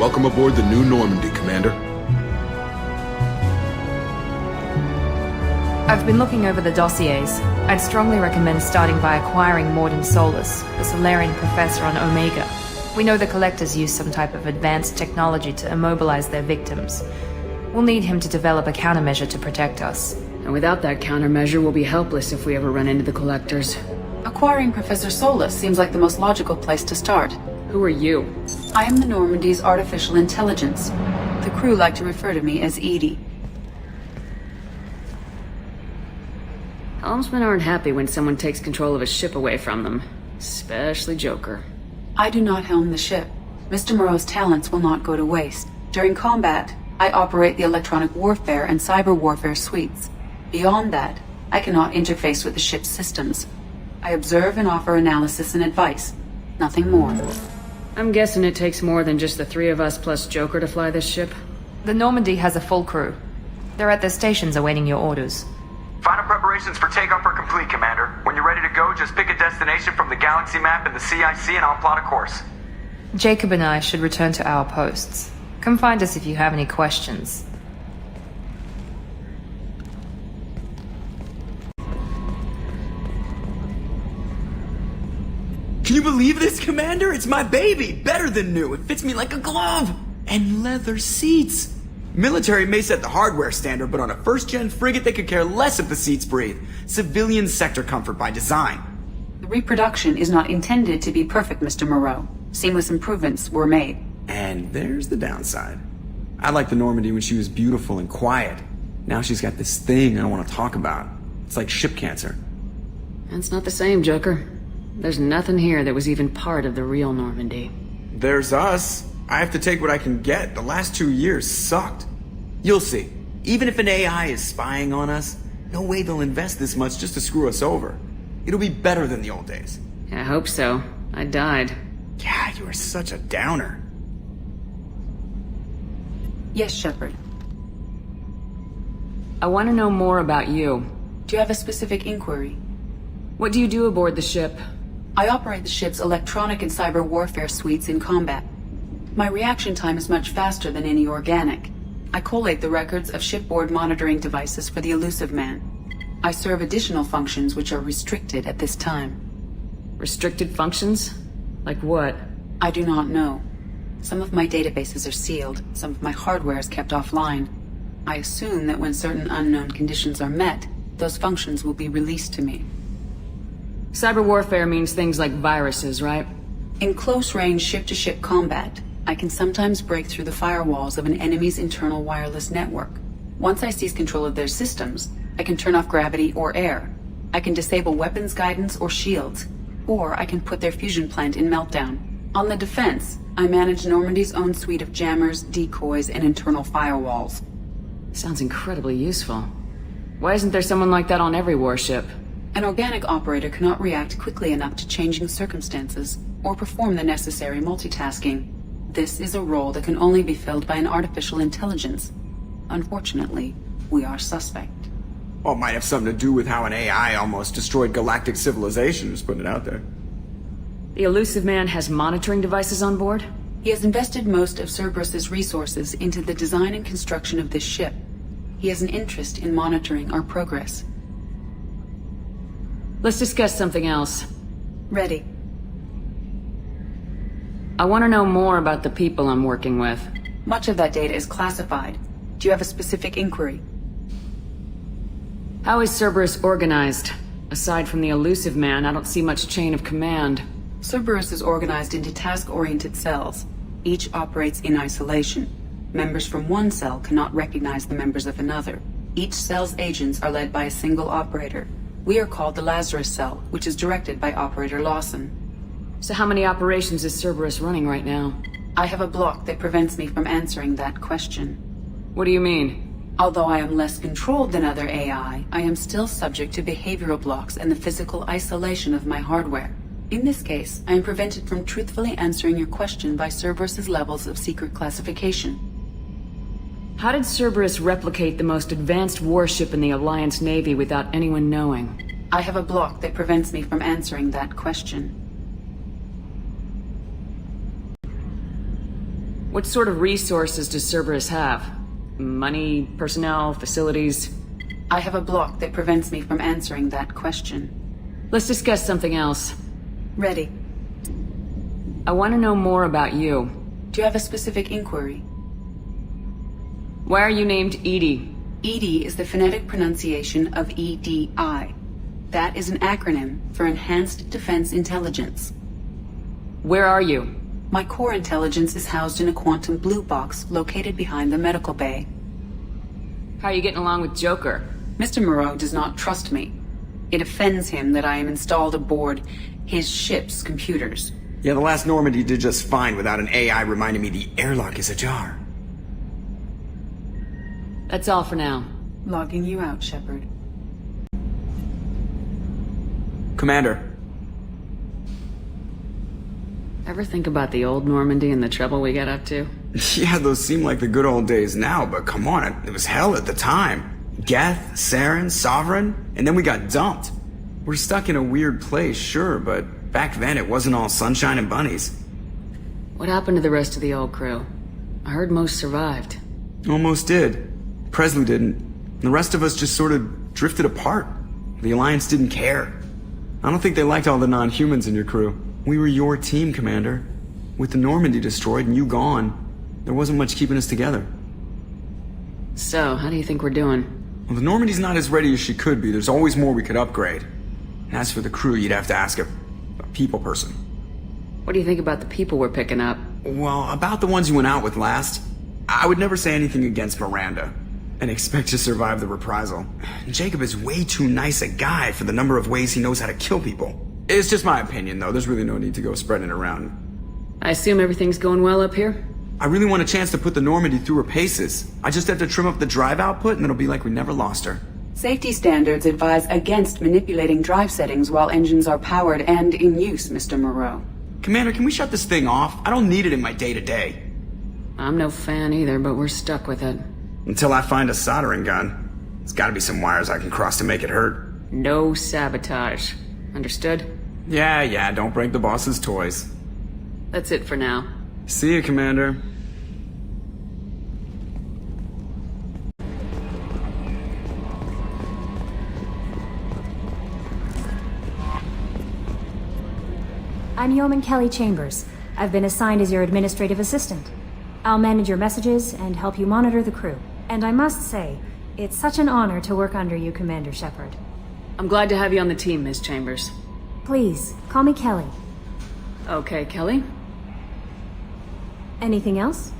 Welcome aboard the new Normandy, Commander. I've been looking over the dossiers. I'd strongly recommend starting by acquiring Morden Solus, the Solarian professor on Omega. We know the Collectors use some type of advanced technology to immobilize their victims. We'll need him to develop a countermeasure to protect us. And without that countermeasure, we'll be helpless if we ever run into the Collectors. Acquiring Professor Solus seems like the most logical place to start. Who are you? I am the Normandy's artificial intelligence. The crew like to refer to me as Edie. Helmsmen aren't happy when someone takes control of a ship away from them. Especially Joker. I do not helm the ship. Mr. Moreau's talents will not go to waste. During combat, I operate the electronic warfare and cyber warfare suites. Beyond that, I cannot interface with the ship's systems. I observe and offer analysis and advice. Nothing more. I'm guessing it takes more than just the three of us plus Joker to fly this ship. The Normandy has a full crew. They're at their stations awaiting your orders. Final preparations for takeoff are complete, Commander. When you're ready to go, just pick a destination from the galaxy map and the CIC and I'll plot a course. Jacob and I should return to our posts. Come find us if you have any questions. Can you believe this, Commander? It's my baby! Better than new. It fits me like a glove! And leather seats! Military may set the hardware standard, but on a first-gen frigate they could care less if the seats breathe. Civilian sector comfort by design. The reproduction is not intended to be perfect, Mr. Moreau. Seamless improvements were made. And there's the downside. I liked the Normandy when she was beautiful and quiet. Now she's got this thing I don't want to talk about. It's like ship cancer. That's not the same, Joker. There's nothing here that was even part of the real Normandy. There's us. I have to take what I can get. The last 2 years sucked. You'll see. Even if an AI is spying on us, no way they'll invest this much just to screw us over. It'll be better than the old days. I hope so. I died. Yeah, you are such a downer. Yes, Shepard. I want to know more about you. Do you have a specific inquiry? What do you do aboard the ship? I operate the ship's electronic and cyber warfare suites in combat. My reaction time is much faster than any organic. I collate the records of shipboard monitoring devices for the Elusive Man. I serve additional functions which are restricted at this time. Restricted functions? Like what? I do not know. Some of my databases are sealed, some of my hardware is kept offline. I assume that when certain unknown conditions are met, those functions will be released to me. Cyber warfare means things like viruses, right? In close-range ship-to-ship combat, I can sometimes break through the firewalls of an enemy's internal wireless network. Once I seize control of their systems, I can turn off gravity or air. I can disable weapons guidance or shields, or I can put their fusion plant in meltdown. On the defense, I manage Normandy's own suite of jammers, decoys, and internal firewalls. Sounds incredibly useful. Why isn't there someone like that on every warship? An organic operator cannot react quickly enough to changing circumstances, or perform the necessary multitasking. This is a role that can only be filled by an artificial intelligence. Unfortunately, we are suspect. Well, it might have something to do with how an AI almost destroyed galactic civilization, just putting it out there. The Elusive Man has monitoring devices on board? He has invested most of Cerberus's resources into the design and construction of this ship. He has an interest in monitoring our progress. Let's discuss something else. Ready. I want to know more about the people I'm working with. Much of that data is classified. Do you have a specific inquiry? How is Cerberus organized? Aside from the Elusive Man, I don't see much chain of command. Cerberus is organized into task-oriented cells. Each operates in isolation. Members from one cell cannot recognize the members of another. Each cell's agents are led by a single operator. We are called the Lazarus Cell, which is directed by Operator Lawson. So how many operations is Cerberus running right now? I have a block that prevents me from answering that question. What do you mean? Although I am less controlled than other AI, I am still subject to behavioral blocks and the physical isolation of my hardware. In this case, I am prevented from truthfully answering your question by Cerberus's levels of secret classification. How did Cerberus replicate the most advanced warship in the Alliance Navy without anyone knowing? I have a block that prevents me from answering that question. What sort of resources does Cerberus have? Money, personnel, facilities? I have a block that prevents me from answering that question. Let's discuss something else. Ready. I want to know more about you. Do you have a specific inquiry? Why are you named Edie? EDI is the phonetic pronunciation of EDI. That is an acronym for Enhanced Defense Intelligence. Where are you? My core intelligence is housed in a quantum blue box located behind the medical bay. How are you getting along with Joker? Mr. Moreau does not trust me. It offends him that I am installed aboard his ship's computers. Yeah, the last Normandy did just fine without an AI reminding me the airlock is ajar. That's all for now. Logging you out, Shepard. Commander. Ever think about the old Normandy and the trouble we got up to? Yeah, those seem like the good old days now, but come on, it was hell at the time. Geth, Saren, Sovereign, and then we got dumped. We're stuck in a weird place, sure, but back then it wasn't all sunshine and bunnies. What happened to the rest of the old crew? I heard most survived. Almost did. Presley didn't. The rest of us just sort of drifted apart. The Alliance didn't care. I don't think they liked all the non-humans in your crew. We were your team, Commander. With the Normandy destroyed and you gone, there wasn't much keeping us together. So, how do you think we're doing? Well, the Normandy's not as ready as she could be. There's always more we could upgrade. And as for the crew, you'd have to ask a people person. What do you think about the people we're picking up? Well, about the ones you went out with last, I would never say anything against Miranda and expect to survive the reprisal. Jacob is way too nice a guy for the number of ways he knows how to kill people. It's just my opinion, though. There's really no need to go spreading it around. I assume everything's going well up here? I really want a chance to put the Normandy through her paces. I just have to trim up the drive output and it'll be like we never lost her. Safety standards advise against manipulating drive settings while engines are powered and in use, Mr. Moreau. Commander, can we shut this thing off? I don't need it in my day-to-day. I'm no fan either, but we're stuck with it. Until I find a soldering gun. There's gotta be some wires I can cross to make it hurt. No sabotage. Understood? Yeah, don't break the boss's toys. That's it for now. See you, Commander. I'm Yeoman Kelly Chambers. I've been assigned as your administrative assistant. I'll manage your messages and help you monitor the crew. And I must say, it's such an honor to work under you, Commander Shepard. I'm glad to have you on the team, Miss Chambers. Please, call me Kelly. Okay, Kelly. Anything else?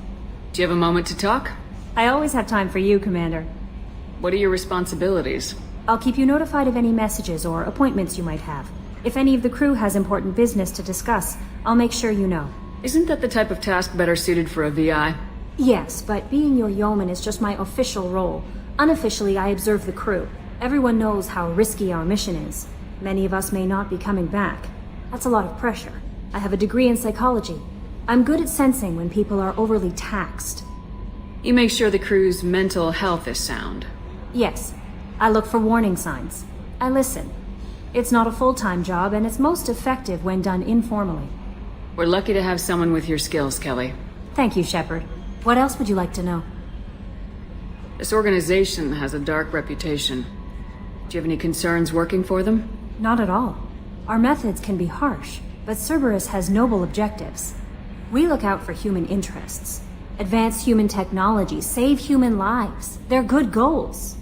Do you have a moment to talk? I always have time for you, Commander. What are your responsibilities? I'll keep you notified of any messages or appointments you might have. If any of the crew has important business to discuss, I'll make sure you know. Isn't that the type of task better suited for a VI? Yes, but being your yeoman is just my official role. Unofficially, I observe the crew. Everyone knows how risky our mission is. Many of us may not be coming back. That's a lot of pressure. I have a degree in psychology. I'm good at sensing when people are overly taxed. You make sure the crew's mental health is sound. Yes, I look for warning signs. I listen. It's not a full-time job, and it's most effective when done informally. We're lucky to have someone with your skills, Kelly. Thank you, Shepard. What else would you like to know? This organization has a dark reputation. Do you have any concerns working for them? Not at all. Our methods can be harsh, but Cerberus has noble objectives. We look out for human interests. Advance human technology, save human lives. They're good goals.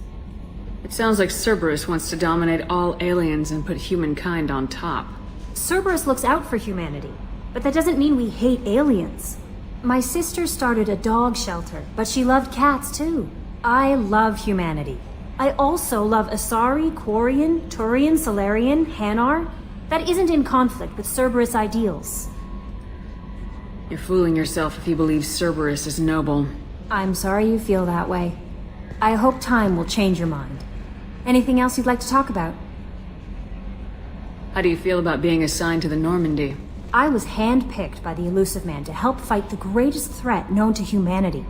It sounds like Cerberus wants to dominate all aliens and put humankind on top. Cerberus looks out for humanity, but that doesn't mean we hate aliens. My sister started a dog shelter, but she loved cats too. I love humanity. I also love Asari, Quarian, Turian, Solarian, Hanar. That isn't in conflict with Cerberus ideals. You're fooling yourself if you believe Cerberus is noble. I'm sorry you feel that way. I hope time will change your mind. Anything else you'd like to talk about? How do you feel about being assigned to the Normandy? I was handpicked by the Elusive Man to help fight the greatest threat known to humanity.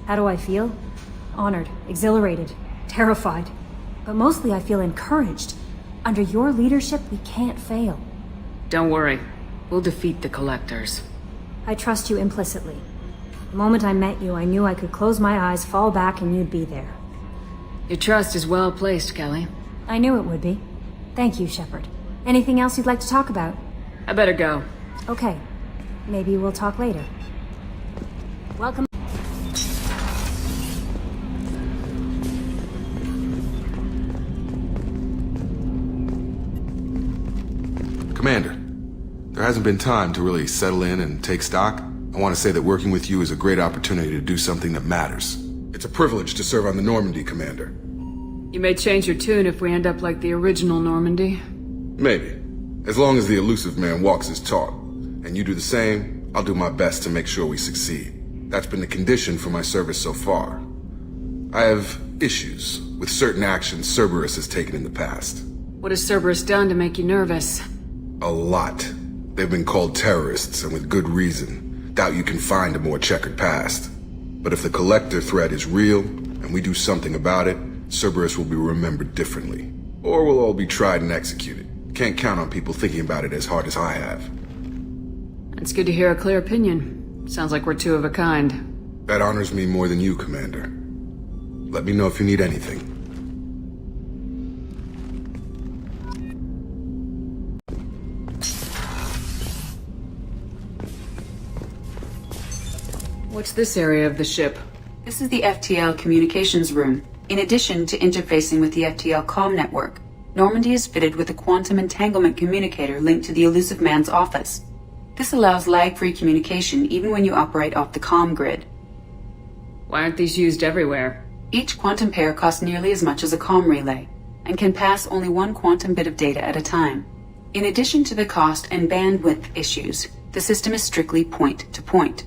How do I feel? Honored, exhilarated, terrified. But mostly I feel encouraged. Under your leadership, we can't fail. Don't worry. We'll defeat the Collectors. I trust you implicitly. The moment I met you, I knew I could close my eyes, fall back, and you'd be there. Your trust is well placed, Kelly. I knew it would be. Thank you, Shepard. Anything else you'd like to talk about? I better go. Okay. Maybe we'll talk later. Welcome. Commander, there hasn't been time to really settle in and take stock. I want to say that working with you is a great opportunity to do something that matters. It's a privilege to serve on the Normandy, Commander. You may change your tune if we end up like the original Normandy. Maybe. As long as the elusive man walks his talk, and you do the same, I'll do my best to make sure we succeed. That's been the condition for my service so far. I have issues with certain actions Cerberus has taken in the past. What has Cerberus done to make you nervous? A lot. They've been called terrorists, and with good reason. Doubt you can find a more checkered past. But if the Collector threat is real, and we do something about it, Cerberus will be remembered differently. Or we'll all be tried and executed. Can't count on people thinking about it as hard as I have. It's good to hear a clear opinion. Sounds like we're two of a kind. That honors me more than you, Commander. Let me know if you need anything. What's this area of the ship? This is the FTL communications room. In addition to interfacing with the FTL comm network, Normandy is fitted with a quantum entanglement communicator linked to the elusive man's office. This allows lag-free communication even when you operate off the comm grid. Why aren't these used everywhere? Each quantum pair costs nearly as much as a comm relay, and can pass only one quantum bit of data at a time. In addition to the cost and bandwidth issues, the system is strictly point-to-point.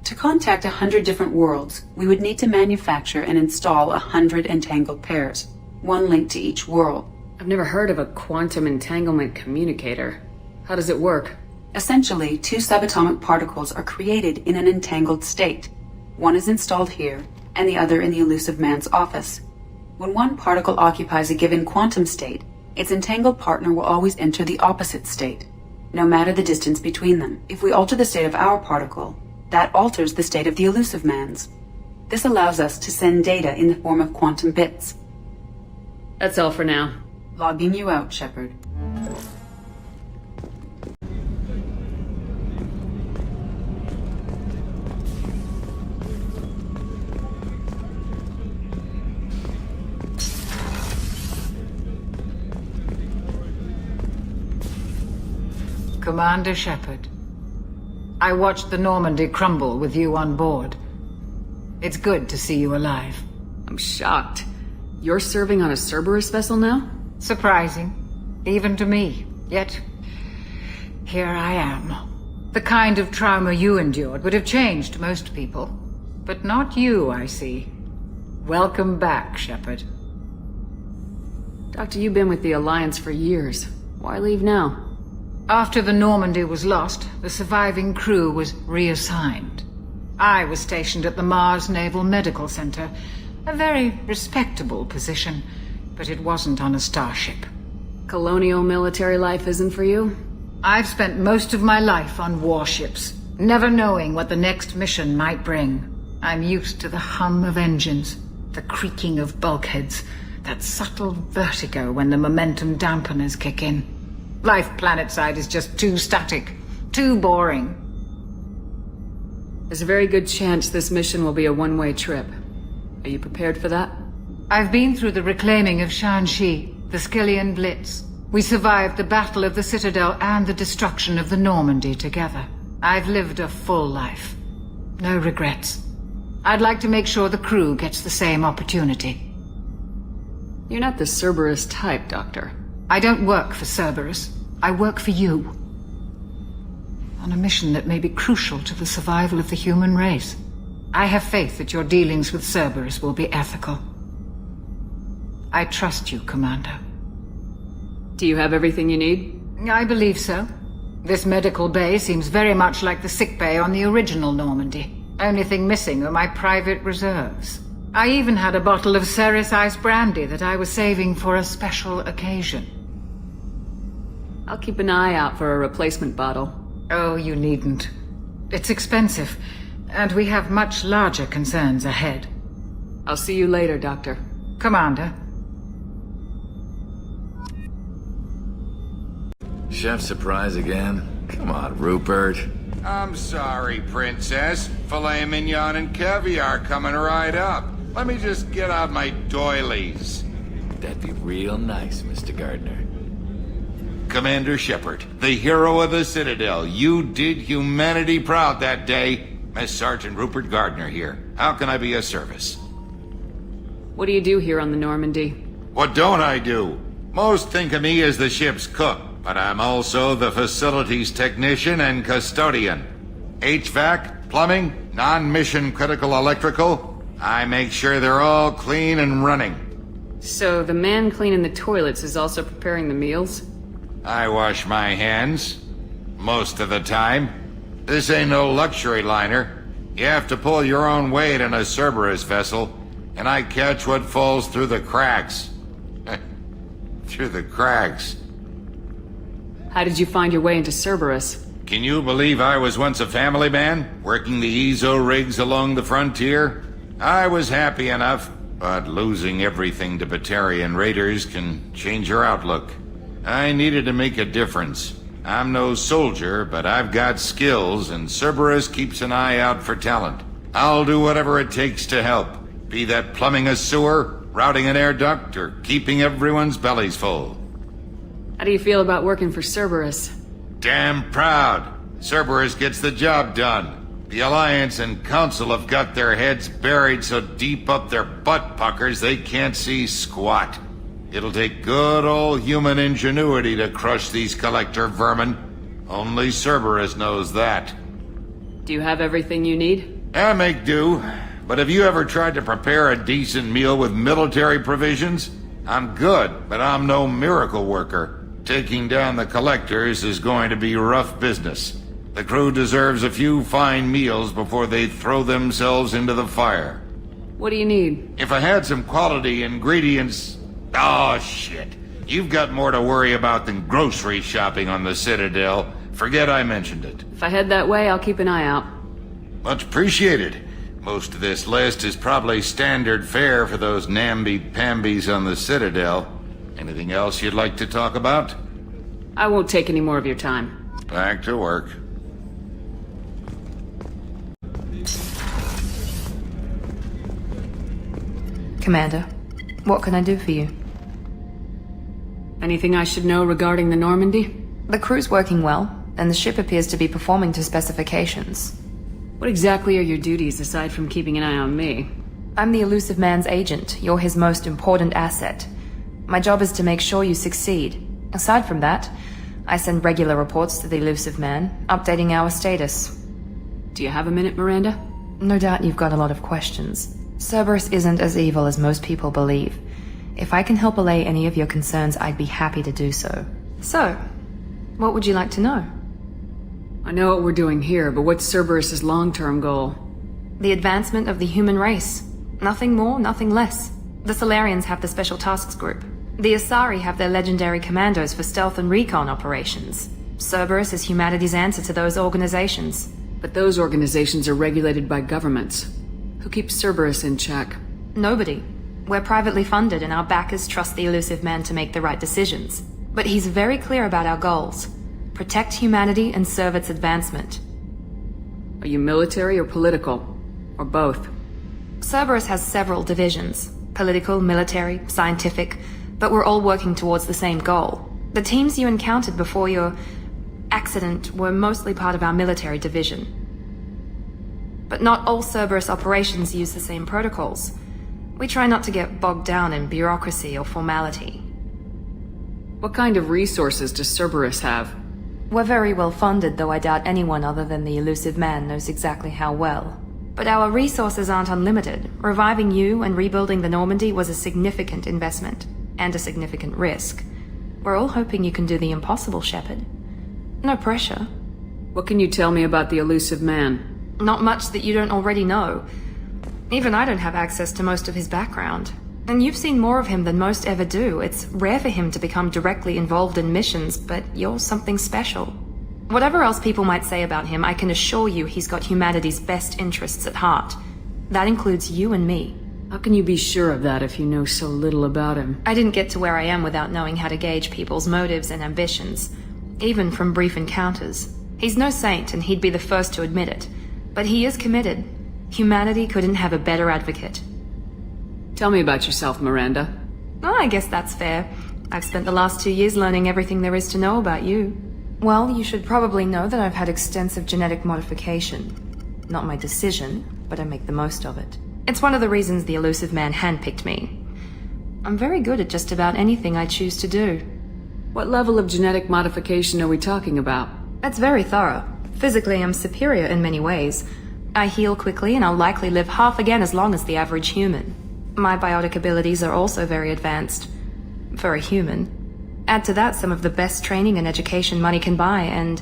To contact 100 different worlds, we would need to manufacture and install 100 entangled pairs, one linked to each world. I've never heard of a quantum entanglement communicator. How does it work? Essentially, two subatomic particles are created in an entangled state. One is installed here, and the other in the elusive man's office. When one particle occupies a given quantum state, its entangled partner will always enter the opposite state, no matter the distance between them. If we alter the state of our particle, that alters the state of the elusive man's. This allows us to send data in the form of quantum bits. That's all for now. Logging you out, Shepard. Commander Shepard, I watched the Normandy crumble with you on board. It's good to see you alive. I'm shocked. You're serving on a Cerberus vessel now? Surprising, even to me. Yet, here I am. The kind of trauma you endured would have changed most people. But not you, I see. Welcome back, Shepard. Doctor, you've been with the Alliance for years. Why leave now? After the Normandy was lost, the surviving crew was reassigned. I was stationed at the Mars Naval Medical Center, a very respectable position, but it wasn't on a starship. Colonial military life isn't for you? I've spent most of my life on warships, never knowing what the next mission might bring. I'm used to the hum of engines, the creaking of bulkheads, that subtle vertigo when the momentum dampeners kick in. Life planetside is just too static, too boring. There's a very good chance this mission will be a one-way trip. Are you prepared for that? I've been through the reclaiming of Shanxi, the Skillian Blitz. We survived the Battle of the Citadel and the destruction of the Normandy together. I've lived a full life. No regrets. I'd like to make sure the crew gets the same opportunity. You're not the Cerberus type, Doctor. I don't work for Cerberus. I work for you. On a mission that may be crucial to the survival of the human race. I have faith that your dealings with Cerberus will be ethical. I trust you, Commander. Do you have everything you need? I believe so. This medical bay seems very much like the sick bay on the original Normandy. Only thing missing are my private reserves. I even had a bottle of Ceres Ice brandy that I was saving for a special occasion. I'll keep an eye out for a replacement bottle. Oh, you needn't. It's expensive, And we have much larger concerns ahead. I'll see you later, Doctor. Commander. Chef surprise again? Come on, Rupert. I'm sorry, Princess. Filet mignon and caviar coming right up. Let me just get out my doilies. That'd be real nice, Mr. Gardner. Commander Shepard, the hero of the Citadel. You did humanity proud that day. Mess Sergeant Rupert Gardner here. How can I be of service? What do you do here on the Normandy? What don't I do? Most think of me as the ship's cook, but I'm also the facilities technician and custodian. HVAC, plumbing, non-mission critical electrical. I make sure they're all clean and running. So the man cleaning the toilets is also preparing the meals? I wash my hands. Most of the time. This ain't no luxury liner. You have to pull your own weight in a Cerberus vessel, and I catch what falls through the cracks. Through the cracks. How did you find your way into Cerberus? Can you believe I was once a family man, working the EZO rigs along the frontier? I was happy enough, but losing everything to Batarian raiders can change your outlook. I needed to make a difference. I'm no soldier, but I've got skills, and Cerberus keeps an eye out for talent. I'll do whatever it takes to help, be that plumbing a sewer, routing an air duct, or keeping everyone's bellies full. How do you feel about working for Cerberus? Damn proud. Cerberus gets the job done. The Alliance and Council have got their heads buried so deep up their butt puckers they can't see squat. It'll take good old human ingenuity to crush these collector vermin. Only Cerberus knows that. Do you have everything you need? I make do. But have you ever tried to prepare a decent meal with military provisions? I'm good, but I'm no miracle worker. Taking down the collectors is going to be rough business. The crew deserves a few fine meals before they throw themselves into the fire. What do you need? If I had some quality ingredients... Oh, shit. You've got more to worry about than grocery shopping on the Citadel. Forget I mentioned it. If I head that way, I'll keep an eye out. Much appreciated. Most of this list is probably standard fare for those namby-pambies on the Citadel. Anything else you'd like to talk about? I won't take any more of your time. Back to work. Commander, what can I do for you? Anything I should know regarding the Normandy? The crew's working well, and the ship appears to be performing to specifications. What exactly are your duties aside from keeping an eye on me? I'm the Elusive Man's agent. You're his most important asset. My job is to make sure you succeed. Aside from that, I send regular reports to the Elusive Man, updating our status. Do you have a minute, Miranda? No doubt you've got a lot of questions. Cerberus isn't as evil as most people believe. If I can help allay any of your concerns, I'd be happy to do so. So, what would you like to know? I know what we're doing here, but what's Cerberus's long-term goal? The advancement of the human race. Nothing more, nothing less. The Solarians have the Special Tasks Group. The Asari have their legendary commandos for stealth and recon operations. Cerberus is humanity's answer to those organizations. But those organizations are regulated by governments. Who keeps Cerberus in check? Nobody. We're privately funded and our backers trust the Elusive Man to make the right decisions. But he's very clear about our goals. Protect humanity and serve its advancement. Are you military or political? Or both? Cerberus has several divisions. Political, military, scientific, but we're all working towards the same goal. The teams you encountered before your accident were mostly part of our military division. But not all Cerberus operations use the same protocols. We try not to get bogged down in bureaucracy or formality. What kind of resources does Cerberus have? We're very well funded, though I doubt anyone other than the Elusive Man knows exactly how well. But our resources aren't unlimited. Reviving you and rebuilding the Normandy was a significant investment, and a significant risk. We're all hoping you can do the impossible, Shepard. No pressure. What can you tell me about the Elusive Man? Not much that you don't already know. Even I don't have access to most of his background. And you've seen more of him than most ever do. It's rare for him to become directly involved in missions, but you're something special. Whatever else people might say about him, I can assure you he's got humanity's best interests at heart. That includes you and me. How can you be sure of that if you know so little about him? I didn't get to where I am without knowing how to gauge people's motives and ambitions, even from brief encounters. He's no saint, and he'd be the first to admit it. But he is committed. Humanity couldn't have a better advocate. Tell me about yourself, Miranda. Oh, I guess that's fair. I've spent the last 2 years learning everything there is to know about you. Well, you should probably know that I've had extensive genetic modification. Not my decision, but I make the most of it. It's one of the reasons the elusive man handpicked me. I'm very good at just about anything I choose to do. What level of genetic modification are we talking about? That's very thorough. Physically, I'm superior in many ways. I heal quickly, and I'll likely live half again as long as the average human. My biotic abilities are also very advanced. For a human. Add to that some of the best training and education money can buy, and,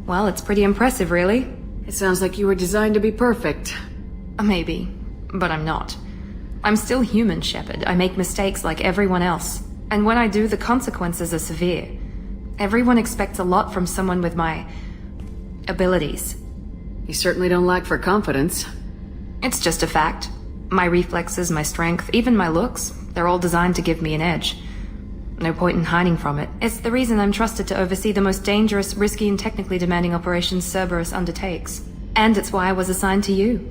well, it's pretty impressive, really. It sounds like you were designed to be perfect. Maybe, but I'm not. I'm still human, Shepard. I make mistakes like everyone else. And when I do, the consequences are severe. Everyone expects a lot from someone with my abilities. You certainly don't lack for confidence. It's just a fact. My reflexes, my strength, even my looks, they're all designed to give me an edge. No point in hiding from it. It's the reason I'm trusted to oversee the most dangerous, risky, and technically demanding operations Cerberus undertakes. And it's why I was assigned to you.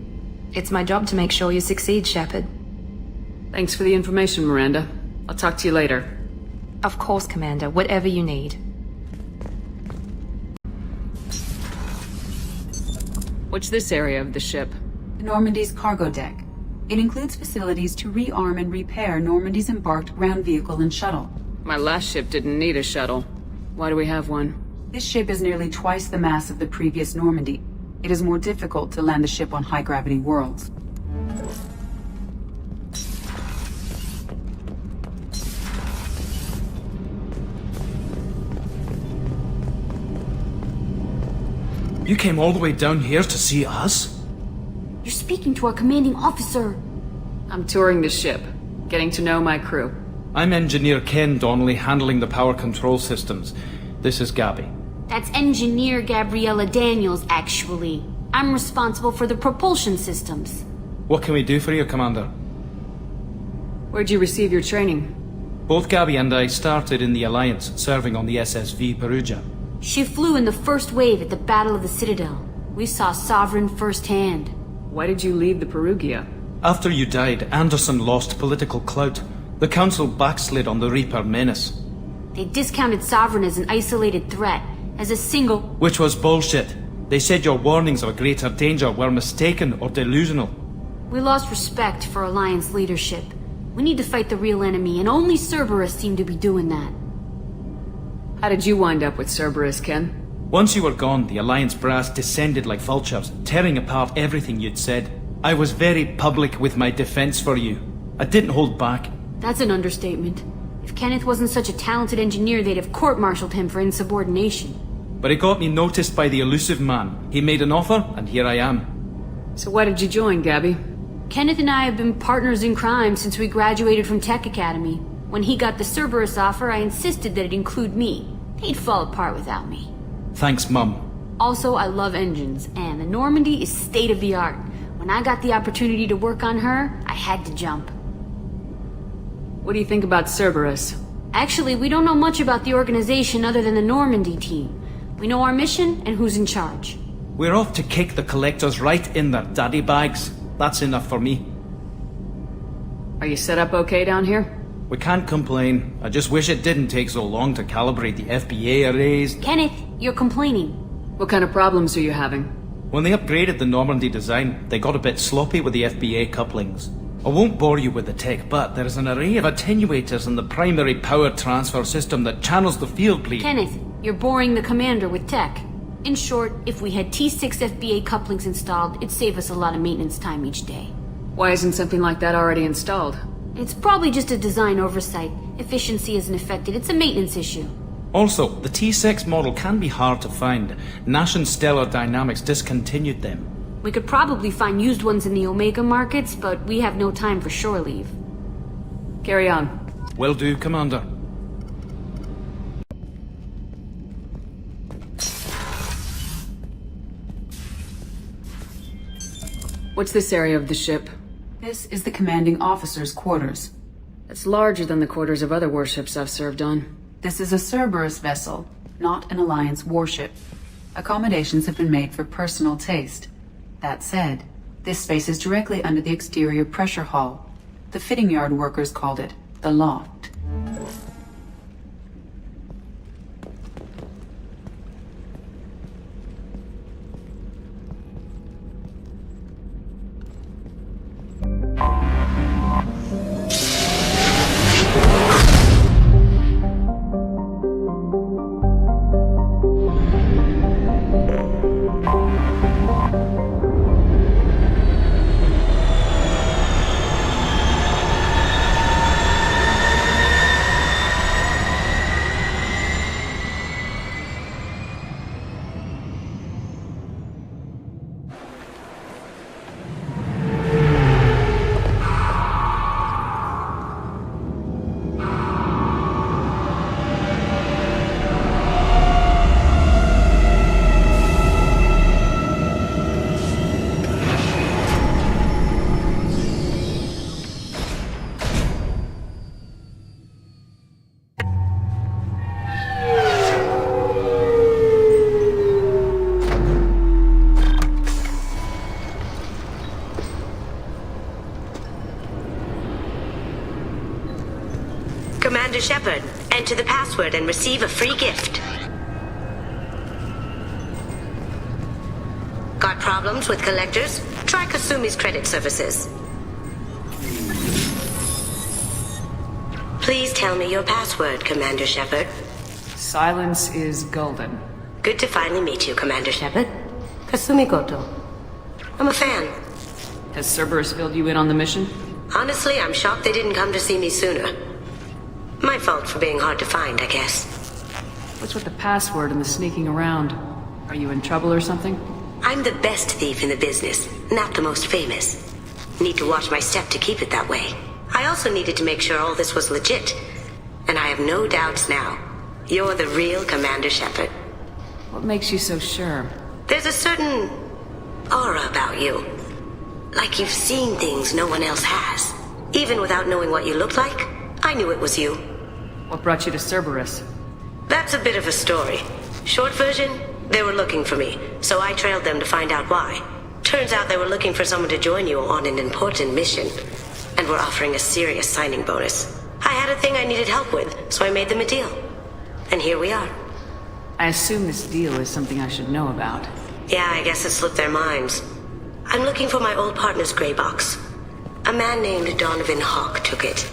It's my job to make sure you succeed, Shepard. Thanks for the information, Miranda. I'll talk to you later. Of course, Commander. Whatever you need. What's this area of the ship? Normandy's cargo deck. It includes facilities to rearm and repair Normandy's embarked ground vehicle and shuttle. My last ship didn't need a shuttle. Why do we have one? This ship is nearly twice the mass of the previous Normandy. It is more difficult to land the ship on high-gravity worlds. You came all the way down here to see us? You're speaking to our commanding officer. I'm touring the ship, getting to know my crew. I'm Engineer Ken Donnelly, handling the power control systems. This is Gabby. That's Engineer Gabriella Daniels, actually. I'm responsible for the propulsion systems. What can we do for you, Commander? Where'd you receive your training? Both Gabby and I started in the Alliance, serving on the SSV Perugia. She flew in the first wave at the Battle of the Citadel. We saw Sovereign firsthand. Why did you leave the Perugia? After you died, Anderson lost political clout. The Council backslid on the Reaper menace. They discounted Sovereign as an isolated threat, as a single... Which was bullshit. They said your warnings of a greater danger were mistaken or delusional. We lost respect for Alliance leadership. We need to fight the real enemy, and only Cerberus seemed to be doing that. How did you wind up with Cerberus, Ken? Once you were gone, the Alliance brass descended like vultures, tearing apart everything you'd said. I was very public with my defense for you. I didn't hold back. That's an understatement. If Kenneth wasn't such a talented engineer, they'd have court-martialed him for insubordination. But it got me noticed by the elusive man. He made an offer, and here I am. So why did you join, Gabby? Kenneth and I have been partners in crime since we graduated from Tech Academy. When he got the Cerberus offer, I insisted that it include me. He'd fall apart without me. Thanks, Mum. Also, I love engines, and the Normandy is state-of-the-art. When I got the opportunity to work on her, I had to jump. What do you think about Cerberus? Actually, we don't know much about the organization other than the Normandy team. We know our mission and who's in charge. We're off to kick the Collectors right in their daddy bags. That's enough for me. Are you set up okay down here? We can't complain. I just wish it didn't take so long to calibrate the FBA arrays. Kenneth, you're complaining. What kind of problems are you having? When they upgraded the Normandy design, they got a bit sloppy with the FBA couplings. I won't bore you with the tech, but there is an array of attenuators in the primary power transfer system that channels the field bleed. Kenneth, you're boring the commander with tech. In short, if we had T6 FBA couplings installed, it'd save us a lot of maintenance time each day. Why isn't something like that already installed? It's probably just a design oversight. Efficiency isn't affected, it's a maintenance issue. Also, the T6 model can be hard to find. Nash and Stellar Dynamics discontinued them. We could probably find used ones in the Omega markets, but we have no time for shore leave. Carry on. Will do, Commander. What's this area of the ship? This is the commanding officer's quarters. It's larger than the quarters of other warships I've served on. This is a Cerberus vessel, not an Alliance warship. Accommodations have been made for personal taste. That said, this space is directly under the exterior pressure hull. The fitting yard workers called it the loft. Commander Shepard, enter the password and receive a free gift. Got problems with collectors? Try Kasumi's credit services. Please tell me your password, Commander Shepard. Silence is golden. Good to finally meet you, Commander Shepard. Kasumi Goto. I'm a fan. Has Cerberus filled you in on the mission? Honestly, I'm shocked they didn't come to see me sooner. My fault for being hard to find, I guess. What's with the password and the sneaking around? Are you in trouble or something? I'm the best thief in the business, not the most famous. Need to watch my step to keep it that way. I also needed to make sure all this was legit. And I have no doubts now. You're the real Commander Shepard. What makes you so sure? There's a certain aura about you. Like you've seen things no one else has. Even without knowing what you looked like, I knew it was you. What brought you to Cerberus? That's a bit of a story. Short version, they were looking for me, so I trailed them to find out why. Turns out they were looking for someone to join you on an important mission, and were offering a serious signing bonus. I had a thing I needed help with, so I made them a deal. And here we are. I assume this deal is something I should know about. Yeah, I guess it slipped their minds. I'm looking for my old partner's gray box. A man named Donovan Hawk took it,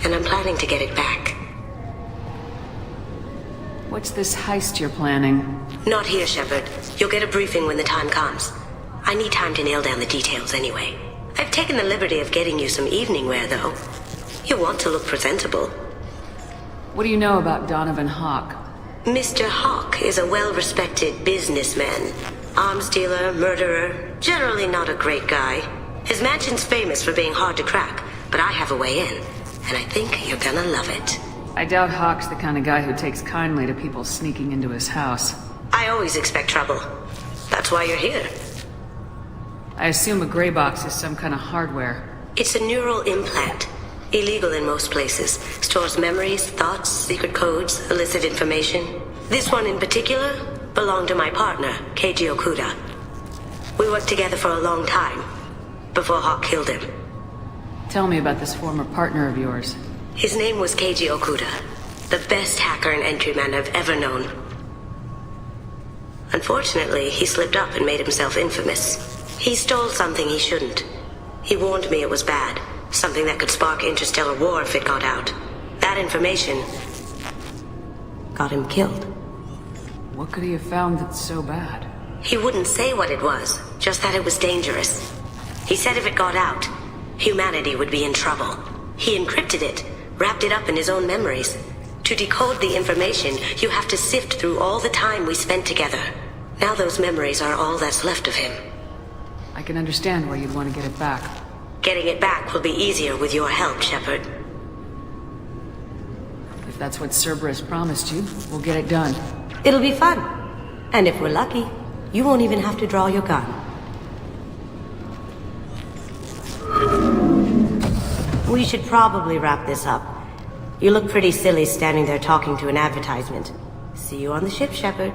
and I'm planning to get it back. What's this heist you're planning? Not here, Shepard. You'll get a briefing when the time comes. I need time to nail down the details anyway. I've taken the liberty of getting you some evening wear, though. You want to look presentable. What do you know about Donovan Hawk? Mr. Hawk is a well-respected businessman. Arms dealer, murderer, generally not a great guy. His mansion's famous for being hard to crack, but I have a way in, and I think you're gonna love it. I doubt Hawk's the kind of guy who takes kindly to people sneaking into his house. I always expect trouble. That's why you're here. I assume a gray box is some kind of hardware. It's a neural implant. Illegal in most places. Stores memories, thoughts, secret codes, illicit information. This one in particular belonged to my partner, Keiji Okuda. We worked together for a long time, before Hawk killed him. Tell me about this former partner of yours. His name was Keiji Okuda, the best hacker and entryman I've ever known. Unfortunately, he slipped up and made himself infamous. He stole something he shouldn't. He warned me it was bad, something that could spark interstellar war if it got out. That information got him killed. What could he have found that's so bad? He wouldn't say what it was, just that it was dangerous. He said if it got out, humanity would be in trouble. He encrypted it, wrapped it up in his own memories. To decode the information, you have to sift through all the time we spent together. Now those memories are all that's left of him. I can understand why you'd want to get it back. Getting it back will be easier with your help, Shepard. If that's what Cerberus promised you, we'll get it done. It'll be fun. And if we're lucky, you won't even have to draw your gun. We should probably wrap this up. You look pretty silly standing there talking to an advertisement. See you on the ship, Shepard.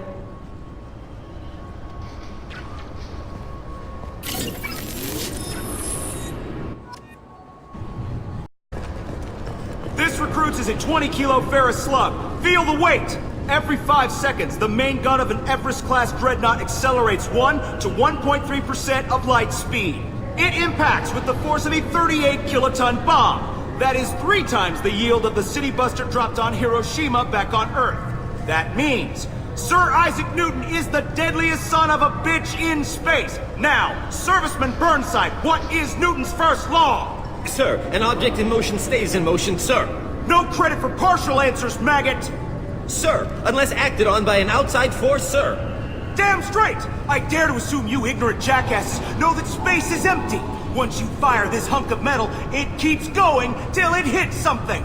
This recruits is a 20-kilo ferrous slug. Feel the weight! Every 5 seconds, the main gun of an Everest-class dreadnought accelerates 1 to 1.3% of light speed. It impacts with the force of a 38-kiloton bomb. That is 3 times the yield of the city buster dropped on Hiroshima back on Earth. That means Sir Isaac Newton is the deadliest son of a bitch in space. Now, Serviceman Burnside, what is Newton's first law? Sir, an object in motion stays in motion, sir. No credit for partial answers, maggot! Sir, unless acted on by an outside force, sir. Damn straight! I dare to assume you ignorant jackasses know that space is empty. Once you fire this hunk of metal, it keeps going till it hits something.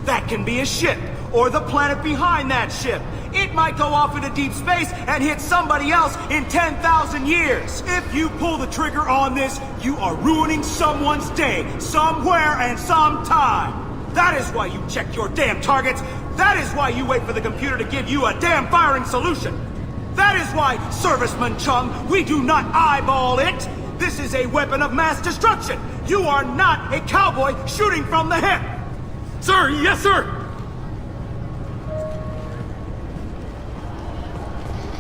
That can be a ship, or the planet behind that ship. It might go off into deep space and hit somebody else in 10,000 years. If you pull the trigger on this, you are ruining someone's day, somewhere and sometime. That is why you check your damn targets. That is why you wait for the computer to give you a damn firing solution. That is why, Serviceman Chung, we do not eyeball it. This is a weapon of mass destruction. You are not a cowboy shooting from the hip. Sir, yes, sir!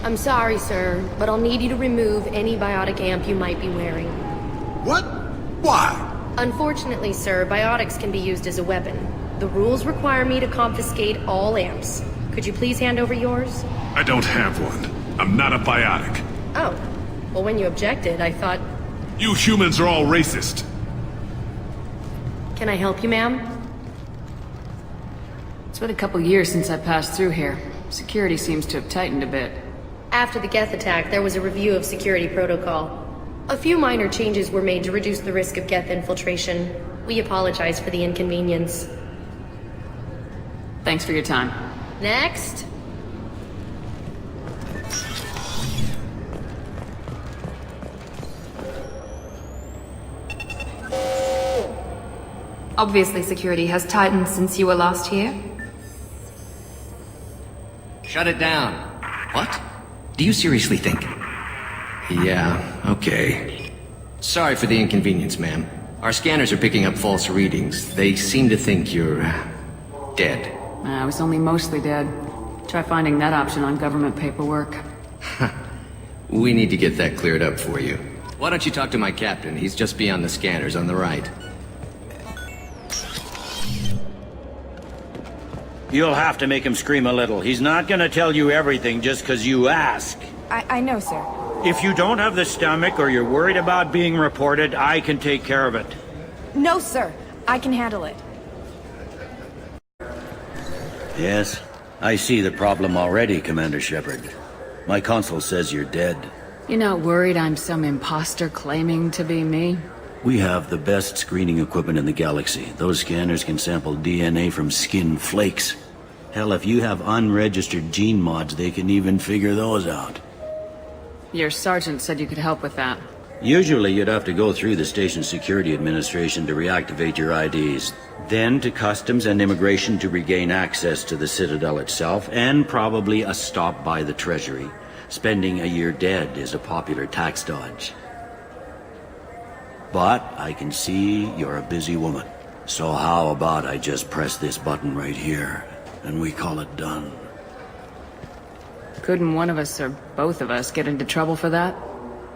I'm sorry, sir, but I'll need you to remove any biotic amp you might be wearing. What? Why? Unfortunately, sir, biotics can be used as a weapon. The rules require me to confiscate all amps. Could you please hand over yours? I don't have one. I'm not a biotic. Oh. Well, when you objected, I thought... You humans are all racist. Can I help you, ma'am? It's been a couple years since I passed through here. Security seems to have tightened a bit. After the Geth attack, there was a review of security protocol. A few minor changes were made to reduce the risk of Geth infiltration. We apologize for the inconvenience. Thanks for your time. Next. Obviously, security has tightened since you were last here. Shut it down. What? Do you seriously think? Yeah, okay. Sorry for the inconvenience, ma'am. Our scanners are picking up false readings. They seem to think you're... dead. I was only mostly dead. Try finding that option on government paperwork. We need to get that cleared up for you. Why don't you talk to my captain? He's just beyond the scanners on the right. You'll have to make him scream a little. He's not gonna tell you everything just because you ask. I know, sir. If you don't have the stomach or you're worried about being reported, I can take care of it. No, sir. I can handle it. Yes, I see the problem already, Commander Shepard. My console says you're dead. You're not worried I'm some imposter claiming to be me? We have the best screening equipment in the galaxy. Those scanners can sample DNA from skin flakes. Hell, if you have unregistered gene mods, they can even figure those out. Your sergeant said you could help with that. Usually you'd have to go through the station security administration to reactivate your IDs, then to customs and immigration to regain access to the Citadel itself, and probably a stop by the Treasury. Spending a year dead is a popular tax dodge. But I can see you're a busy woman. So how about I just press this button right here, and we call it done? Couldn't one of us or both of us get into trouble for that?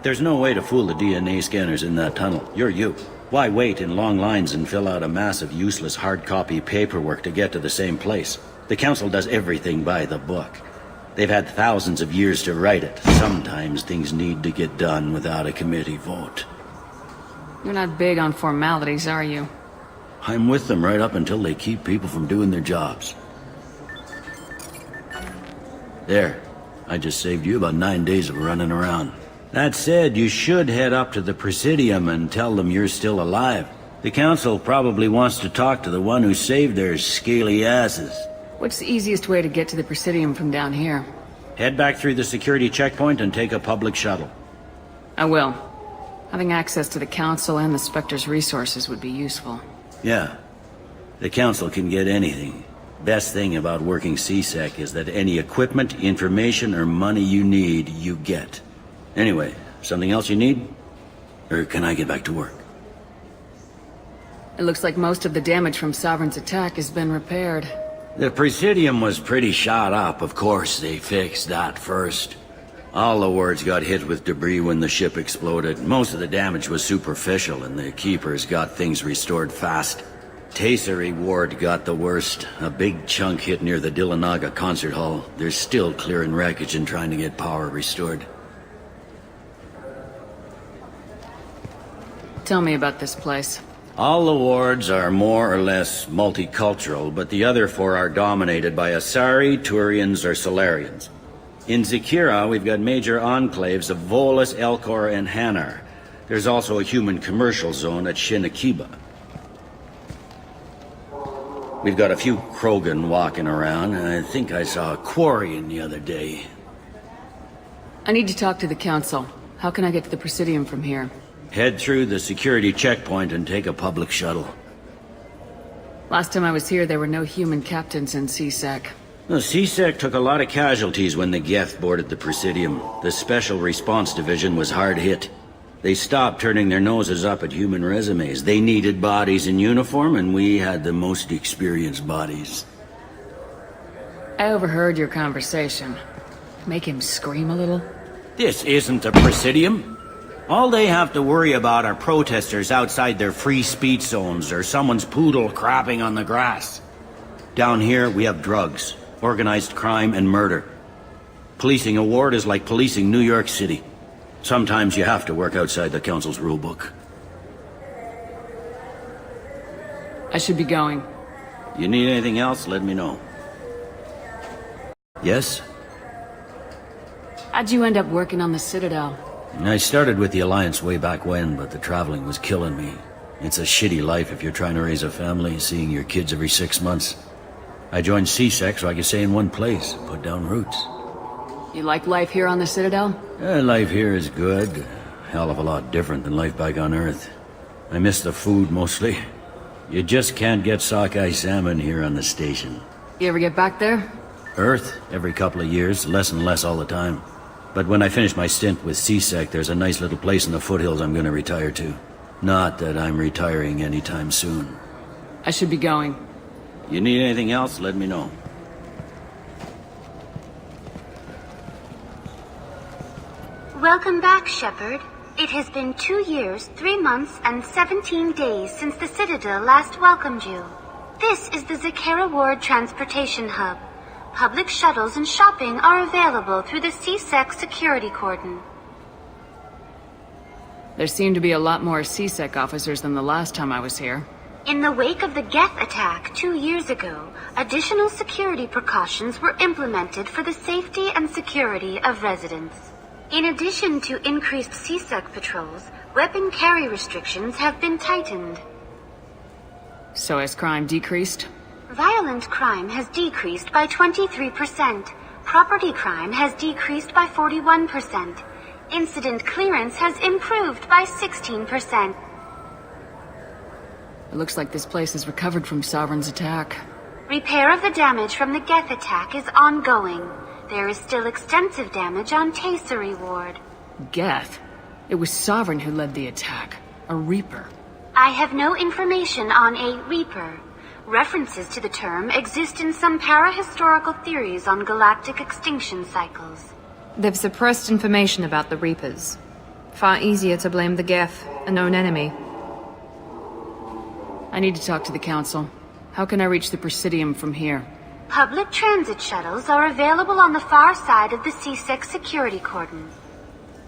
There's no way to fool the DNA scanners in that tunnel. You're you. Why wait in long lines and fill out a mass of useless hard copy paperwork to get to the same place? The Council does everything by the book. They've had thousands of years to write it. Sometimes things need to get done without a committee vote. You're not big on formalities, are you? I'm with them right up until they keep people from doing their jobs. There. I just saved you about 9 days of running around. That said, you should head up to the Presidium and tell them you're still alive. The Council probably wants to talk to the one who saved their scaly asses. What's the easiest way to get to the Presidium from down here? Head back through the security checkpoint and take a public shuttle. I will. Having access to the Council and the Spectre's resources would be useful. Yeah, The Council can get anything. Best thing about working CSEC is that any equipment, information, or money you need, you get. Anyway, something else you need? Or can I get back to work? It looks like most of the damage from Sovereign's attack has been repaired. The Presidium was pretty shot up. Of course, they fixed that first. All the wards got hit with debris when the ship exploded. Most of the damage was superficial, and the Keepers got things restored fast. Tasery Ward got the worst. A big chunk hit near the Dillanaga concert hall. They're still clearing wreckage and trying to get power restored. Tell me about this place. All the wards are more or less multicultural, but the other 4 are dominated by Asari, Turians, or Solarians. In Zakira, we've got major enclaves of Volus, Elcor, and Hanar. There's also a human commercial zone at Shinakiba. We've got a few Krogan walking around, and I think I saw a Quarian the other day. I need to talk to the Council. How can I get to the Presidium from here? Head through the security checkpoint and take a public shuttle. Last time I was here, there were no human captains in CSEC. The CSEC took a lot of casualties when the Geth boarded the Presidium. The Special Response Division was hard hit. They stopped turning their noses up at human resumes. They needed bodies in uniform, and we had the most experienced bodies. I overheard your conversation. Make him scream a little? This isn't a Presidium. All they have to worry about are protesters outside their free speech zones or someone's poodle crapping on the grass. Down here, we have drugs, organized crime, and murder. Policing a ward is like policing New York City. Sometimes you have to work outside the Council's rulebook. I should be going. You need anything else, let me know. Yes? How'd you end up working on the Citadel? I started with the Alliance way back when, but the traveling was killing me. It's a shitty life if you're trying to raise a family, seeing your kids every 6 months. I joined CSEC so I could stay in one place, put down roots. You like life here on the Citadel? Life here is good. Hell of a lot different than life back on Earth. I miss the food mostly. You just can't get sockeye salmon here on the station. You ever get back there? Earth, every couple of years, less and less all the time. But when I finish my stint with CSEC, there's a nice little place in the foothills I'm gonna retire to. Not that I'm retiring anytime soon. I should be going. You need anything else, let me know. Welcome back, Shepard. It has been 2 years, 3 months, and 17 days since the Citadel last welcomed you. This is the Zakera Ward Transportation Hub. Public shuttles and shopping are available through the CSEC security cordon. There seem to be a lot more CSEC officers than the last time I was here. In the wake of the Geth attack 2 years ago, additional security precautions were implemented for the safety and security of residents. In addition to increased CSEC patrols, weapon carry restrictions have been tightened. So has crime decreased? Violent crime has decreased by 23%. Property crime has decreased by 41%. Incident clearance has improved by 16%. It looks like this place has recovered from Sovereign's attack. Repair of the damage from the Geth attack is ongoing. There is still extensive damage on Tasery Ward. Geth? It was Sovereign who led the attack. A Reaper. I have no information on a Reaper. References to the term exist in some para-historical theories on galactic extinction cycles. They've suppressed information about the Reapers. Far easier to blame the Geth, a known enemy. I need to talk to the Council. How can I reach the Presidium from here? Public transit shuttles are available on the far side of the CSEC security cordon.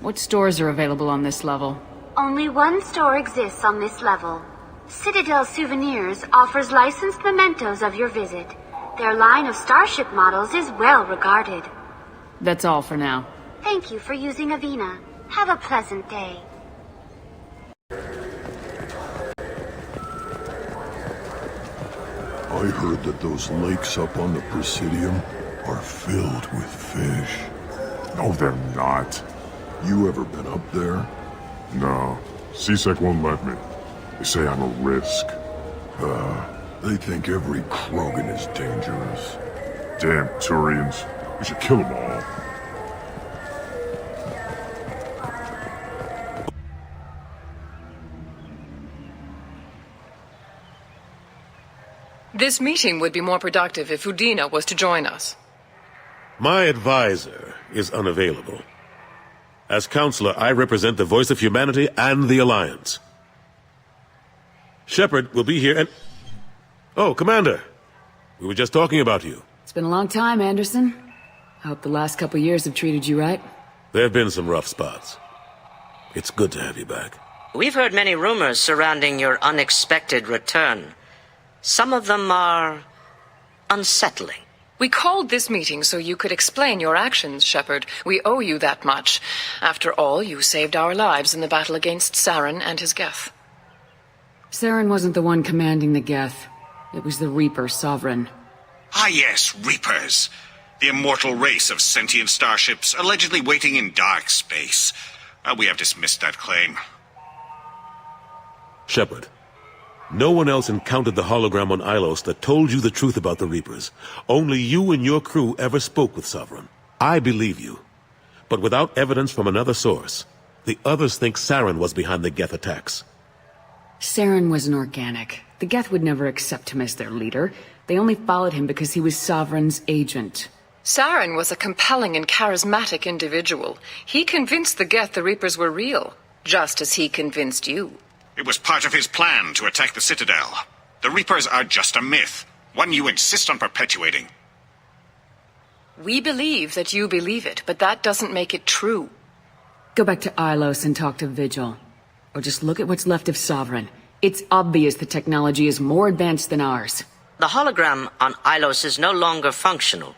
What stores are available on this level? Only one store exists on this level. Citadel Souvenirs offers licensed mementos of your visit. Their line of starship models is well regarded. That's all for now. Thank you for using Avina. Have a pleasant day. I heard that those lakes up on the Presidium are filled with fish. No, they're not. You ever been up there? No. CSEC won't let me. They say I'm a risk. They think every Krogan is dangerous. Damn Turians. We should kill them all. This meeting would be more productive if Udina was to join us. My advisor is unavailable. As counselor, I represent the voice of humanity and the Alliance. Shepard will be here and... Oh, Commander. We were just talking about you. It's been a long time, Anderson. I hope the last couple years have treated you right. There have been some rough spots. It's good to have you back. We've heard many rumors surrounding your unexpected return. Some of them are unsettling. We called this meeting so you could explain your actions, Shepard. We owe you that much. After all, you saved our lives in the battle against Saren and his Geth. Saren wasn't the one commanding the Geth. It was the Reaper Sovereign. Ah yes, Reapers. The immortal race of sentient starships allegedly waiting in dark space. We have dismissed that claim. Shepard, no one else encountered the hologram on Ilos that told you the truth about the Reapers. Only you and your crew ever spoke with Sovereign. I believe you. But without evidence from another source, the others think Saren was behind the Geth attacks. Saren was an organic. The Geth would never accept him as their leader. They only followed him because he was Sovereign's agent. Saren was a compelling and charismatic individual. He convinced the Geth the Reapers were real, just as he convinced you. It was part of his plan to attack the Citadel. The Reapers are just a myth, one you insist on perpetuating. We believe that you believe it, but that doesn't make it true. Go back to Ilos and talk to Vigil. Or just look at what's left of Sovereign. It's obvious the technology is more advanced than ours. The hologram on Ilos is no longer functional,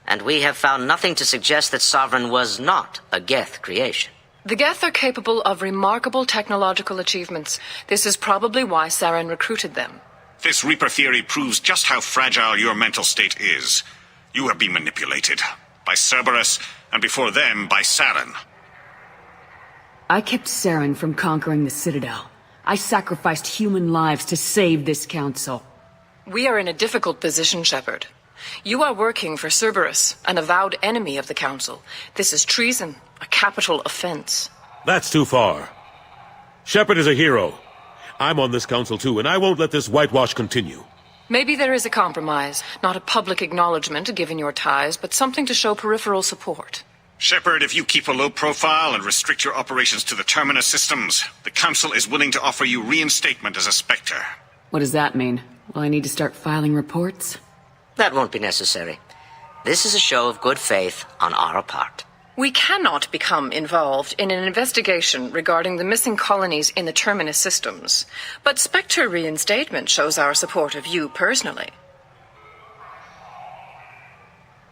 and we have found nothing to suggest that Sovereign was not a Geth creation. The Geth are capable of remarkable technological achievements. This is probably why Saren recruited them. This Reaper theory proves just how fragile your mental state is. You have been manipulated. By Cerberus, and before them, by Saren. I kept Saren from conquering the Citadel. I sacrificed human lives to save this council. We are in a difficult position, Shepard. You are working for Cerberus, an avowed enemy of the Council. This is treason, a capital offense. That's too far. Shepard is a hero. I'm on this council too, and I won't let this whitewash continue. Maybe there is a compromise, not a public acknowledgement given your ties, but something to show peripheral support. Shepard, if you keep a low profile and restrict your operations to the Terminus systems, the Council is willing to offer you reinstatement as a Spectre. What does that mean? Will I need to start filing reports? That won't be necessary. This is a show of good faith on our part. We cannot become involved in an investigation regarding the missing colonies in the Terminus systems, but Spectre reinstatement shows our support of you personally.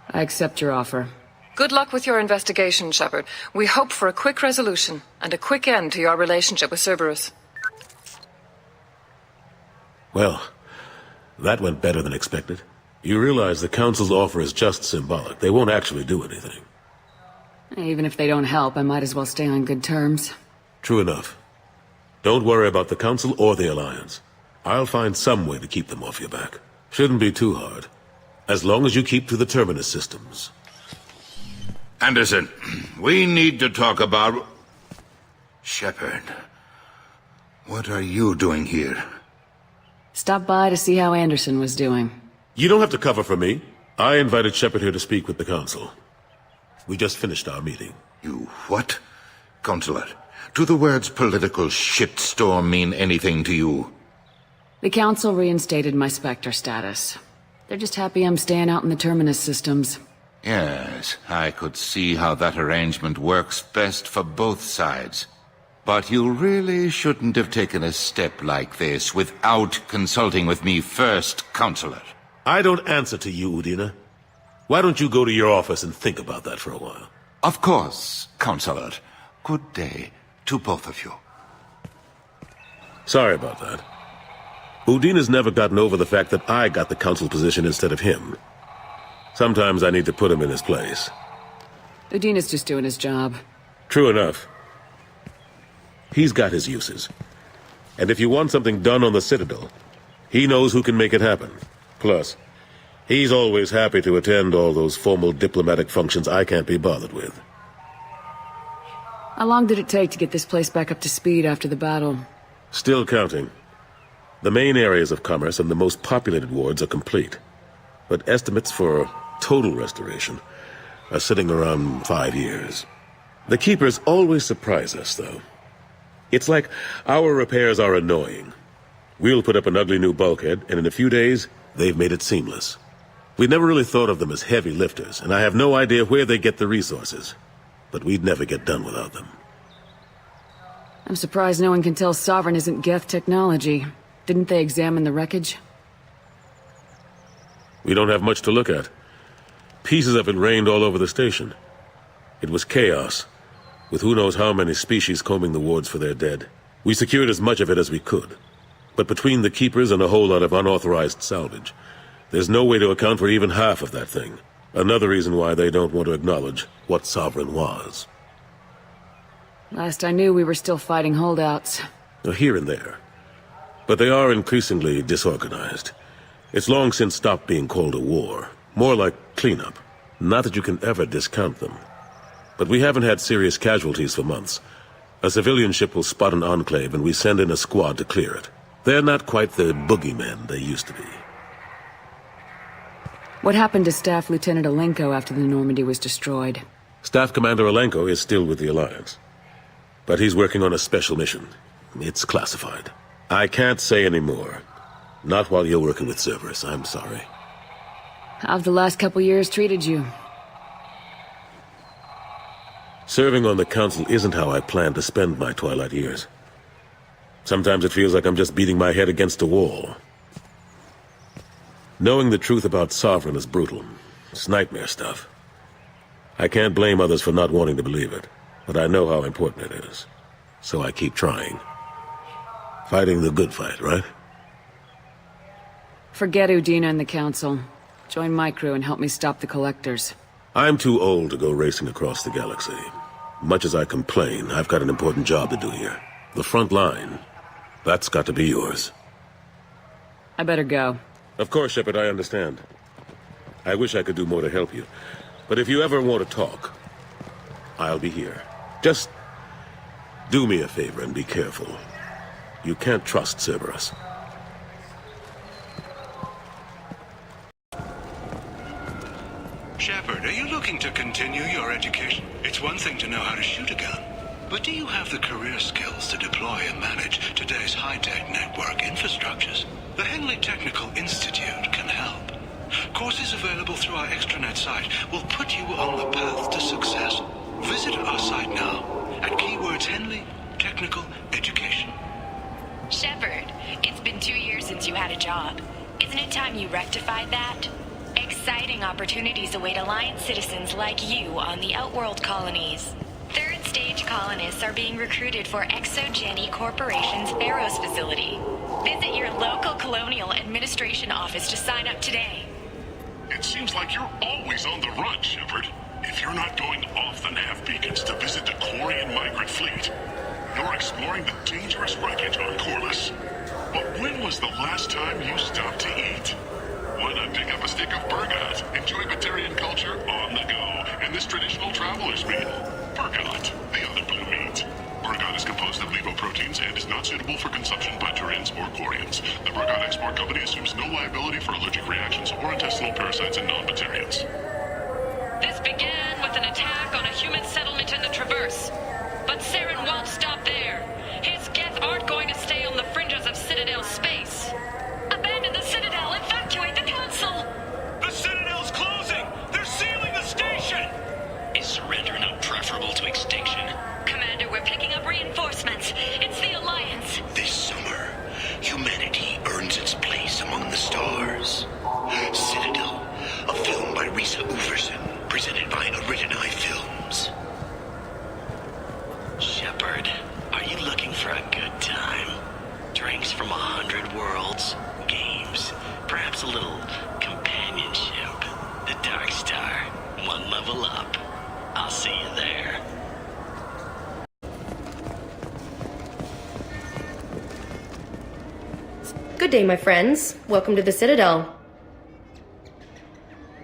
I accept your offer. Good luck with your investigation, Shepard. We hope for a quick resolution and a quick end to your relationship with Cerberus. Well, that went better than expected. You realize the Council's offer is just symbolic. They won't actually do anything. Even if they don't help, I might as well stay on good terms. True enough. Don't worry about the Council or the Alliance. I'll find some way to keep them off your back. Shouldn't be too hard. As long as you keep to the Terminus systems. Anderson, we need to talk about... Shepard, what are you doing here? Stop by to see how Anderson was doing. You don't have to cover for me. I invited Shepard here to speak with the Council. We just finished our meeting. You what? Counselor, do the words political shitstorm mean anything to you? The Council reinstated my Spectre status. They're just happy I'm staying out in the Terminus systems. Yes, I could see how that arrangement works best for both sides. But you really shouldn't have taken a step like this without consulting with me first, Counselor. I don't answer to you, Udina. Why don't you go to your office and think about that for a while? Of course, Counselor. Good day to both of you. Sorry about that. Udina's never gotten over the fact that I got the Council position instead of him. Sometimes I need to put him in his place. Udina's just doing his job. True enough. He's got his uses. And if you want something done on the Citadel, He knows who can make it happen. Plus, he's always happy to attend all those formal diplomatic functions I can't be bothered with. How long did it take to get this place back up to speed after the battle? Still counting. The main areas of commerce and the most populated wards are complete. But estimates for total restoration are sitting around 5 years. The Keepers always surprise us, though. It's like our repairs are annoying. We'll put up an ugly new bulkhead, and in a few days, they've made it seamless. We never really thought of them as heavy lifters, and I have no idea where they get the resources. But we'd never get done without them. I'm surprised no one can tell Sovereign isn't Geth technology. Didn't they examine the wreckage? We don't have much to look at. Pieces of it rained all over the station. It was chaos, with who knows how many species combing the wards for their dead. We secured as much of it as we could. But between the Keepers and a whole lot of unauthorized salvage, there's no way to account for even half of that thing. Another reason why they don't want to acknowledge what Sovereign was. Last I knew, we were still fighting holdouts. Here and there. But they are increasingly disorganized. It's long since stopped being called a war. More like cleanup. Not that you can ever discount them. But we haven't had serious casualties for months. A civilian ship will spot an enclave and we send in a squad to clear it. They're not quite the boogeymen they used to be. What happened to Staff Lieutenant Alenko after the Normandy was destroyed? Staff Commander Alenko is still with the Alliance. But he's working on a special mission. It's classified. I can't say any more. Not while you're working with Cerberus, I'm sorry. How've the last couple years treated you? Serving on the Council isn't how I plan to spend my twilight years. Sometimes it feels like I'm just beating my head against a wall. Knowing the truth about Sovereign is brutal. It's nightmare stuff. I can't blame others for not wanting to believe it, but I know how important it is. So I keep trying. Fighting the good fight, right? Forget Udina and the Council. Join my crew and help me stop the Collectors. I'm too old to go racing across the galaxy. Much as I complain, I've got an important job to do here. The front line. That's got to be yours. I better go. Of course, Shepard, I understand. I wish I could do more to help you. But if you ever want to talk, I'll be here. Just do me a favor and be careful. You can't trust Cerberus. Shepard, are you looking to continue your education? It's one thing to know how to shoot a gun, but do you have the career skills to deploy and manage today's high-tech network infrastructures? The Henley Technical Institute can help. Courses available through our extranet site will put you on the path to success. Visit our site now at keywords Henley Technical Education. Shepard, it's been 2 years since you had a job. Isn't it time you rectified that? Exciting opportunities await Alliance citizens like you on the Outworld colonies. Third-stage colonists are being recruited for ExoGeni Corporation's Barrows facility. Visit your local Colonial Administration office to sign up today. It seems like you're always on the run, Shepard. If you're not going off the nav beacons to visit the Quarian migrant fleet, you're exploring the dangerous wreckage on Corliss. But when was the last time you stopped to eat? Why not pick up a stick of Burgot? Enjoy Batarian culture on the go in this traditional traveler's meal. Burgot, the other blue meat. Burgot is composed of lipoproteins and is not suitable for consumption by Turians or Quarians. The Burgot Export Company assumes no liability for allergic reactions or intestinal parasites in non-Batarians. This began with an attack on a human settlement in the Traverse. But Saren won't stop there. His Geth aren't going to stay on the fringes of Citadel space. Abandon the Citadel! Evacuate the Council! The Citadel's closing! They're sealing the station! Is surrender not preferable to extinction? Commander, we're picking up reinforcements. It's the Alliance. This summer, humanity earns its place among the stars. Citadel, a film by Risa Uverson, presented by Aridani Films. Shepard, are you looking for a good time? Drinks from 100 worlds, games, perhaps a little companionship. The Dark Star, one level up. I'll see you there. Good day, my friends. Welcome to the Citadel.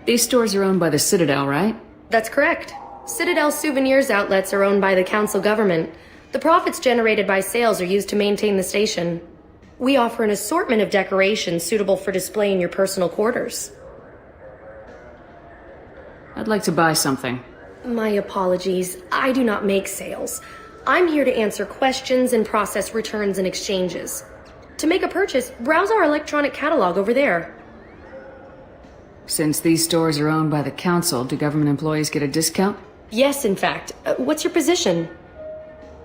These stores are owned by the Citadel, right? That's correct. Citadel souvenirs outlets are owned by the Council government. The profits generated by sales are used to maintain the station. We offer an assortment of decorations suitable for display in your personal quarters. I'd like to buy something. My apologies. I do not make sales. I'm here to answer questions and process returns and exchanges. To make a purchase, browse our electronic catalog over there. Since these stores are owned by the Council, do government employees get a discount? Yes, in fact. What's your position?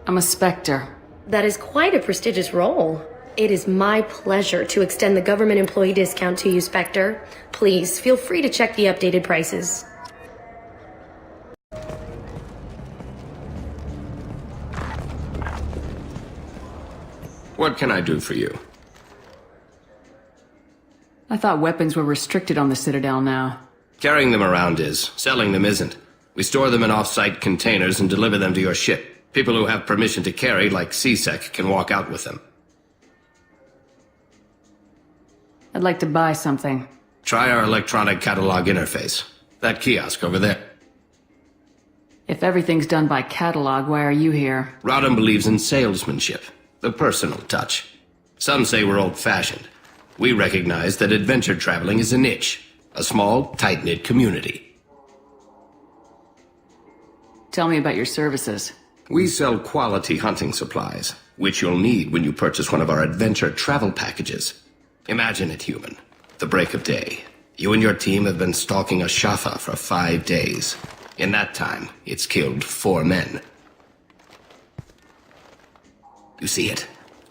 I'm a Spectre. That is quite a prestigious role. It is my pleasure to extend the government employee discount to you, Spectre. Please, feel free to check the updated prices. What can I do for you? I thought weapons were restricted on the Citadel now. Carrying them around is. Selling them isn't. We store them in off-site containers and deliver them to your ship. People who have permission to carry, like CSEC, can walk out with them. I'd like to buy something. Try our electronic catalog interface. That kiosk over there. If everything's done by catalog, why are you here? Rodham believes in salesmanship. The personal touch. Some say we're old-fashioned. We recognize that adventure traveling is a niche. A small, tight-knit community. Tell me about your services. We sell quality hunting supplies, which you'll need when you purchase one of our adventure travel packages. Imagine it, human. The break of day. You and your team have been stalking a Shafa for 5 days. In that time, it's killed 4 men. You see it?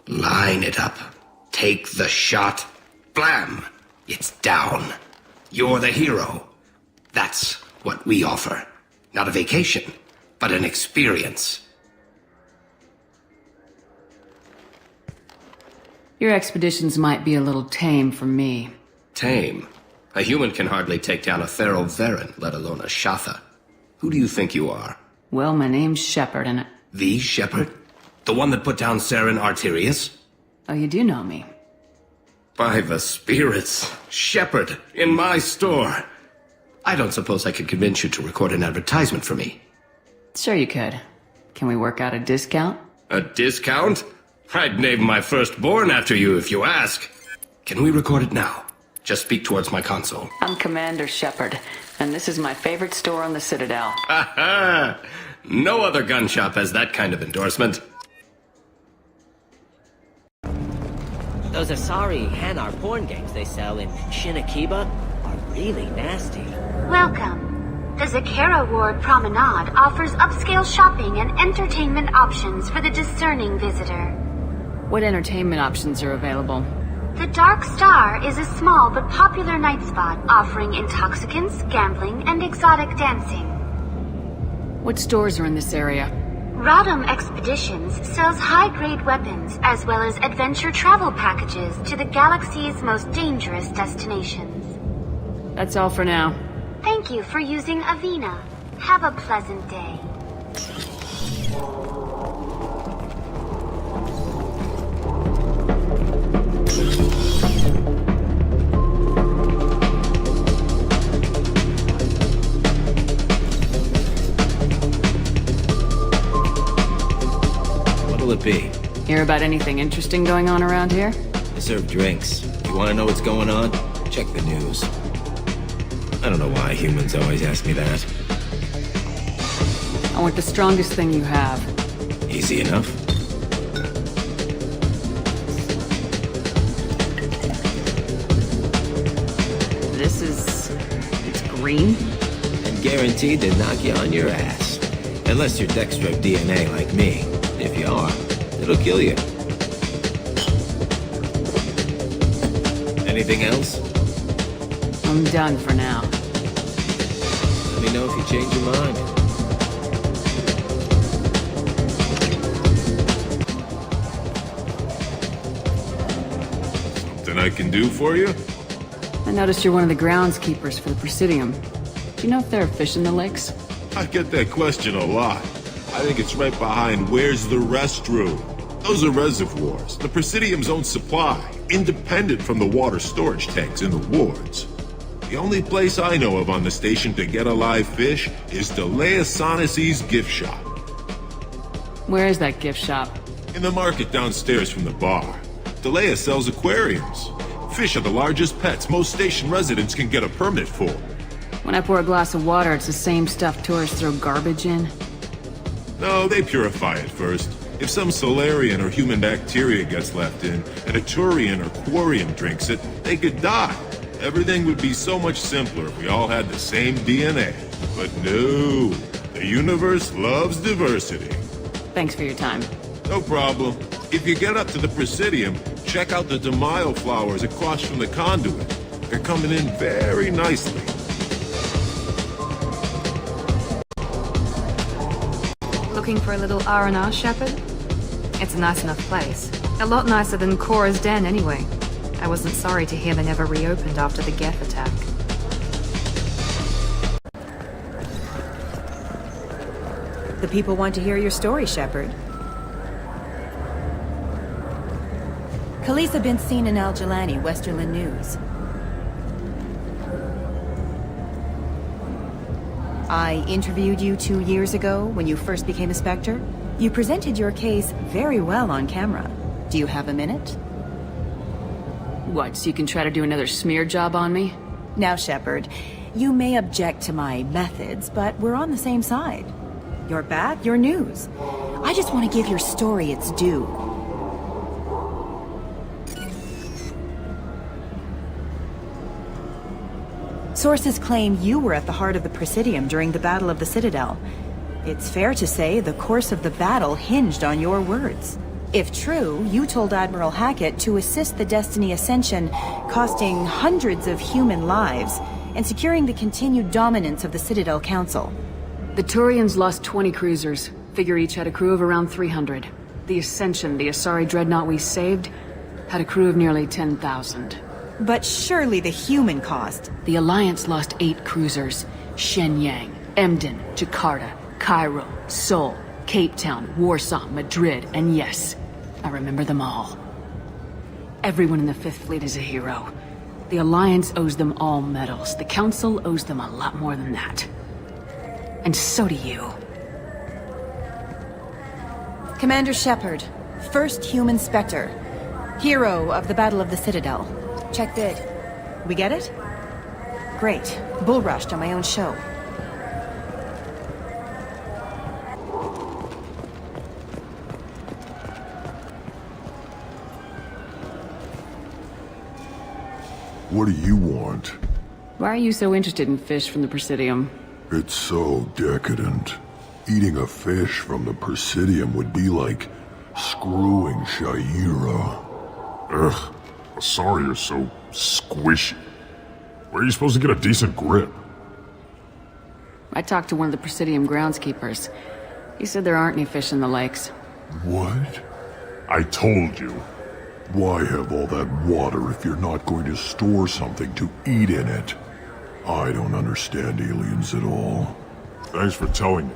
Line it up. Take the shot. Blam! It's down. You're the hero. That's what we offer. Not a vacation, but an experience. Your expeditions might be a little tame for me. Tame? A human can hardly take down a Pharaoh Varen, let alone a Shatha. Who do you think you are? Well, my name's Shepard, and The Shepard? The one that put down Saren Arterius? Oh, you do know me. By the spirits. Shepard, in my store. I don't suppose I could convince you to record an advertisement for me. Sure you could. Can we work out a discount? A discount? I'd name my firstborn after you if you ask. Can we record it now? Just speak towards my console. I'm Commander Shepard, and this is my favorite store on the Citadel. Ha ha! No other gun shop has that kind of endorsement. Those Asari Hanar porn games they sell in Shinakiba are really nasty. Welcome. The Zakera Ward Promenade offers upscale shopping and entertainment options for the discerning visitor. What entertainment options are available? The Dark Star is a small but popular night spot offering intoxicants, gambling, and exotic dancing. What stores are in this area? Rodham Expeditions sells high-grade weapons as well as adventure travel packages to the galaxy's most dangerous destinations. That's all for now. Thank you for using Avina. Have a pleasant day. What'll it be? Hear about anything interesting going on around here? I serve drinks. You want to know what's going on? Check the news. I don't know why humans always ask me that. I want the strongest thing you have. Easy enough. This is... it's green? And guaranteed to knock you on your ass. Unless you're Dextro DNA like me. If you are, it'll kill you. Anything else? I'm done for now. Let me know if you change your mind. Something I can do for you? I noticed you're one of the groundskeepers for the Presidium. Do you know if there are fish in the lakes? I get that question a lot. I think it's right behind where's the restroom. Those are reservoirs, the Presidium's own supply. independent from the water storage tanks in the wards. The only place I know of on the station to get a live fish is Delea Sonasy's gift shop. Where is that gift shop? In the market downstairs from the bar. Delea sells aquariums. Fish are the largest pets most station residents can get a permit for. When I pour a glass of water, it's the same stuff tourists throw garbage in? No, they purify it first. If some Solarian or human bacteria gets left in, and a Turian or Quarian drinks it, they could die. Everything would be so much simpler if we all had the same DNA. But no, the universe loves diversity. Thanks for your time. No problem. If you get up to the Presidium, check out the Demaio flowers across from the conduit. They're coming in very nicely. Looking for a little R&R, Shepard? It's a nice enough place. A lot nicer than Cora's den, anyway. I wasn't sorry to hear they never reopened after the Geth attack. The people want to hear your story, Shepard. Khaleesa been seen in Al Jalani, Westerland News. I interviewed you 2 years ago when you first became a Spectre. You presented your case very well on camera. Do you have a minute? What, so you can try to do another smear job on me? Now, Shepard, you may object to my methods, but we're on the same side. You're back, you're news. I just want to give your story its due. Sources claim you were at the heart of the Presidium during the Battle of the Citadel. It's fair to say the course of the battle hinged on your words. If true, you told Admiral Hackett to assist the Destiny Ascension, costing hundreds of human lives, and securing the continued dominance of the Citadel Council. The Turians lost 20 cruisers. Figure each had a crew of around 300. The Ascension, the Asari dreadnought we saved, had a crew of nearly 10,000. But surely the human cost. The Alliance lost 8 cruisers. Shenyang, Emden, Jakarta, Cairo, Seoul, Cape Town, Warsaw, Madrid, and yes, I remember them all. Everyone in the Fifth Fleet is a hero. The Alliance owes them all medals. The Council owes them a lot more than that. And so do you. Commander Shepard, first human Spectre. Hero of the Battle of the Citadel. Check bid. We get it? Great. Bull rushed on my own show. What do you want? Why are you so interested in fish from the Presidium? It's so decadent. Eating a fish from the Presidium would be like screwing Shaira. Ugh, Asari are so squishy. Where are you supposed to get a decent grip? I talked to one of the Presidium groundskeepers. He said there aren't any fish in the lakes. What? I told you. Why have all that water if you're not going to store something to eat in it? I don't understand aliens at all. Thanks for telling me.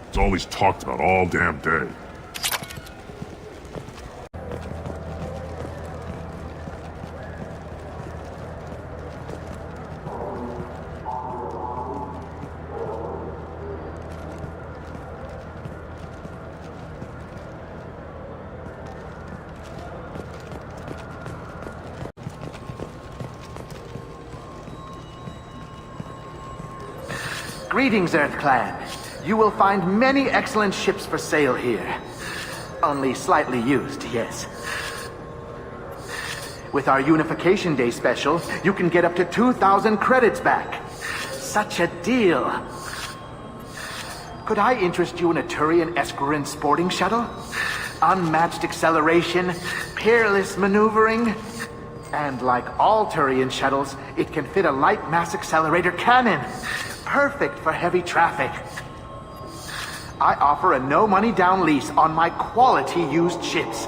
It's all he's talked about all damn day. Greetings, Earth Clan. You will find many excellent ships for sale here. Only slightly used, yes. With our Unification Day special, you can get up to 2,000 credits back. Such a deal. Could I interest you in a Turian Esquirine sporting shuttle? Unmatched acceleration, peerless maneuvering, and like all Turian shuttles, it can fit a light mass accelerator cannon. Perfect for heavy traffic. I offer a no-money down lease on my quality used ships.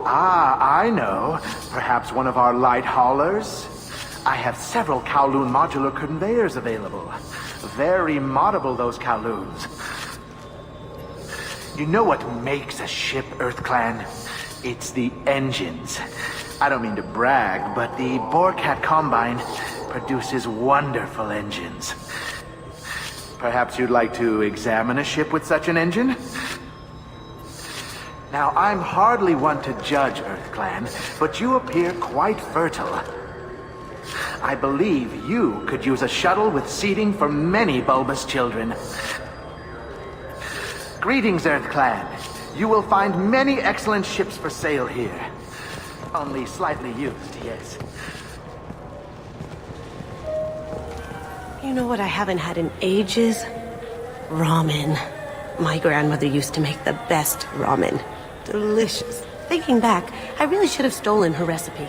Ah, I know. Perhaps one of our light haulers? I have several Kowloon modular conveyors available. Very moddable, those Kowloons. You know what makes a ship, Earth Clan? It's the engines. I don't mean to brag, but the Borecat Combine produces wonderful engines. Perhaps you'd like to examine a ship with such an engine? Now, I'm hardly one to judge, EarthClan, but you appear quite fertile. I believe you could use a shuttle with seating for many bulbous children. Greetings, EarthClan. You will find many excellent ships for sale here. Only slightly used, yes. You know what I haven't had in ages? Ramen. My grandmother used to make the best ramen. Delicious. Thinking back, I really should have stolen her recipe.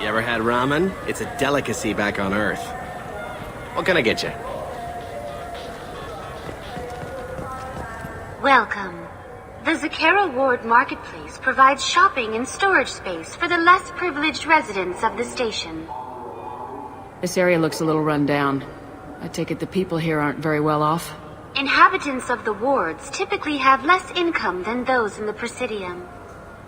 You ever had ramen? It's a delicacy back on Earth. What can I get you? Welcome. The Zakera Ward Marketplace provides shopping and storage space for the less privileged residents of the station. This area looks a little run down. I take it the people here aren't very well off? Inhabitants of the wards typically have less income than those in the Presidium.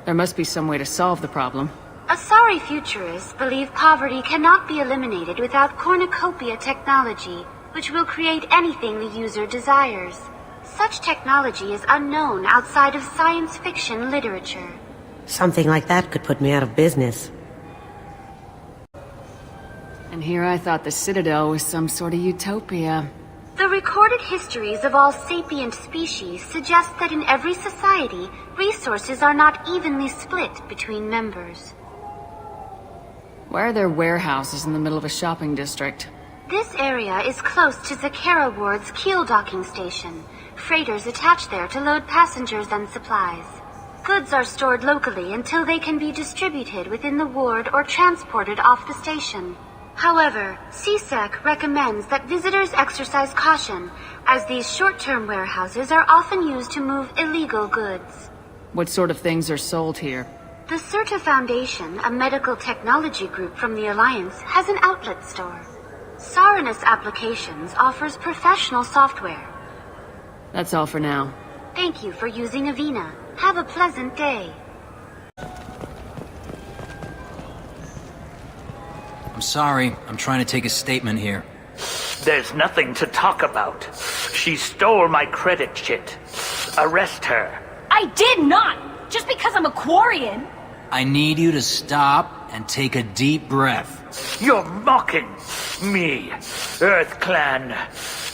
There must be some way to solve the problem. Asari futurists believe poverty cannot be eliminated without cornucopia technology, which will create anything the user desires. Such technology is unknown outside of science fiction literature. Something like that could put me out of business. And here I thought the Citadel was some sort of utopia. The recorded histories of all sapient species suggest that in every society, resources are not evenly split between members. Why are there warehouses in the middle of a shopping district? This area is close to Zakera Ward's keel docking station. Freighters attach there to load passengers and supplies. Goods are stored locally until they can be distributed within the ward or transported off the station. However, CSEC recommends that visitors exercise caution, as these short-term warehouses are often used to move illegal goods. What sort of things are sold here? The Certa Foundation, a medical technology group from the Alliance, has an outlet store. Saranus Applications offers professional software. That's all for now. Thank you for using Avina. Have a pleasant day. I'm sorry. I'm trying to take a statement here. There's nothing to talk about. She stole my credit chit. Arrest her. I did not! Just because I'm a Quarian! I need you to stop and take a deep breath. You're mocking me, Earth Clan.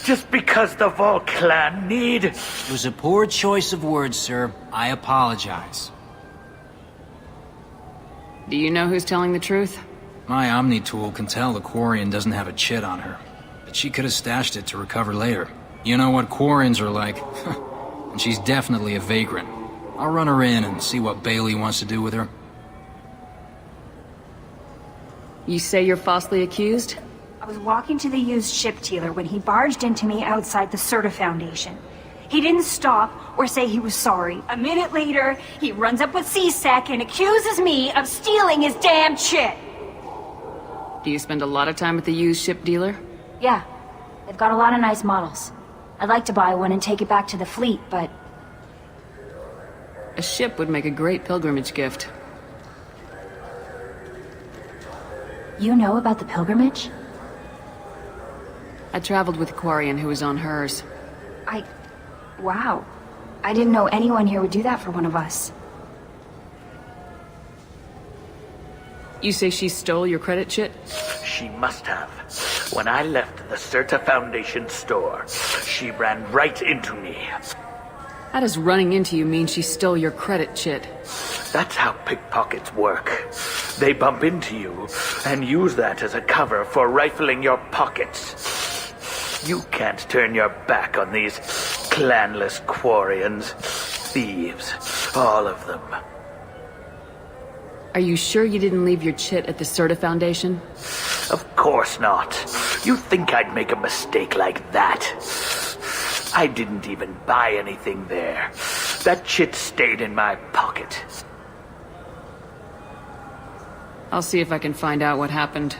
Just because the Vol Clan need... It was a poor choice of words, sir. I apologize. Do you know who's telling the truth? My Omni tool can tell the Quarian doesn't have a chit on her. But she could have stashed it to recover later. You know what Quarians are like. And she's definitely a vagrant. I'll run her in and see what Bailey wants to do with her. You say you're falsely accused? I was walking to the used ship dealer when he barged into me outside the Certa Foundation. He didn't stop or say he was sorry. A minute later, he runs up with CSEC and accuses me of stealing his damn chit. Do you spend a lot of time at the used ship dealer? Yeah, they've got a lot of nice models. I'd like to buy one and take it back to the fleet, but... A ship would make a great pilgrimage gift. You know about the pilgrimage? I traveled with a Quarian who was on hers. Wow. I didn't know anyone here would do that for one of us. You say she stole your credit chit? She must have. When I left the Certa Foundation store, she ran right into me. How does running into you mean she stole your credit chit? That's how pickpockets work. They bump into you and use that as a cover for rifling your pockets. You can't turn your back on these clanless Quarians. Thieves. All of them. Are you sure you didn't leave your chit at the Certa Foundation? Of course not. You think I'd make a mistake like that? I didn't even buy anything there. That chit stayed in my pocket. I'll see if I can find out what happened.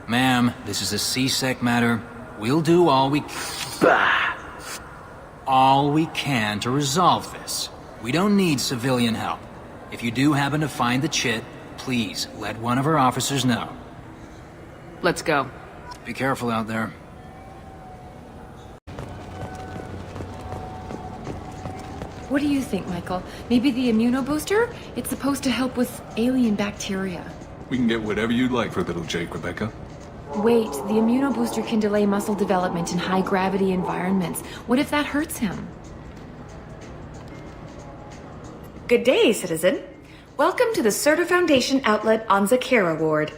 Ma'am, this is a CSEC matter. We'll do all we... Bah! all we can to resolve this. We don't need civilian help. If you do happen to find the chit, please let one of our officers know. Let's go. Be careful out there. What do you think, Michael? Maybe the immunobooster? It's supposed to help with alien bacteria. We can get whatever you'd like for little Jake, Rebecca. Wait, the immunobooster can delay muscle development in high-gravity environments. What if that hurts him? Good day, citizen. Welcome to the Serta Foundation outlet on Zakera Ward.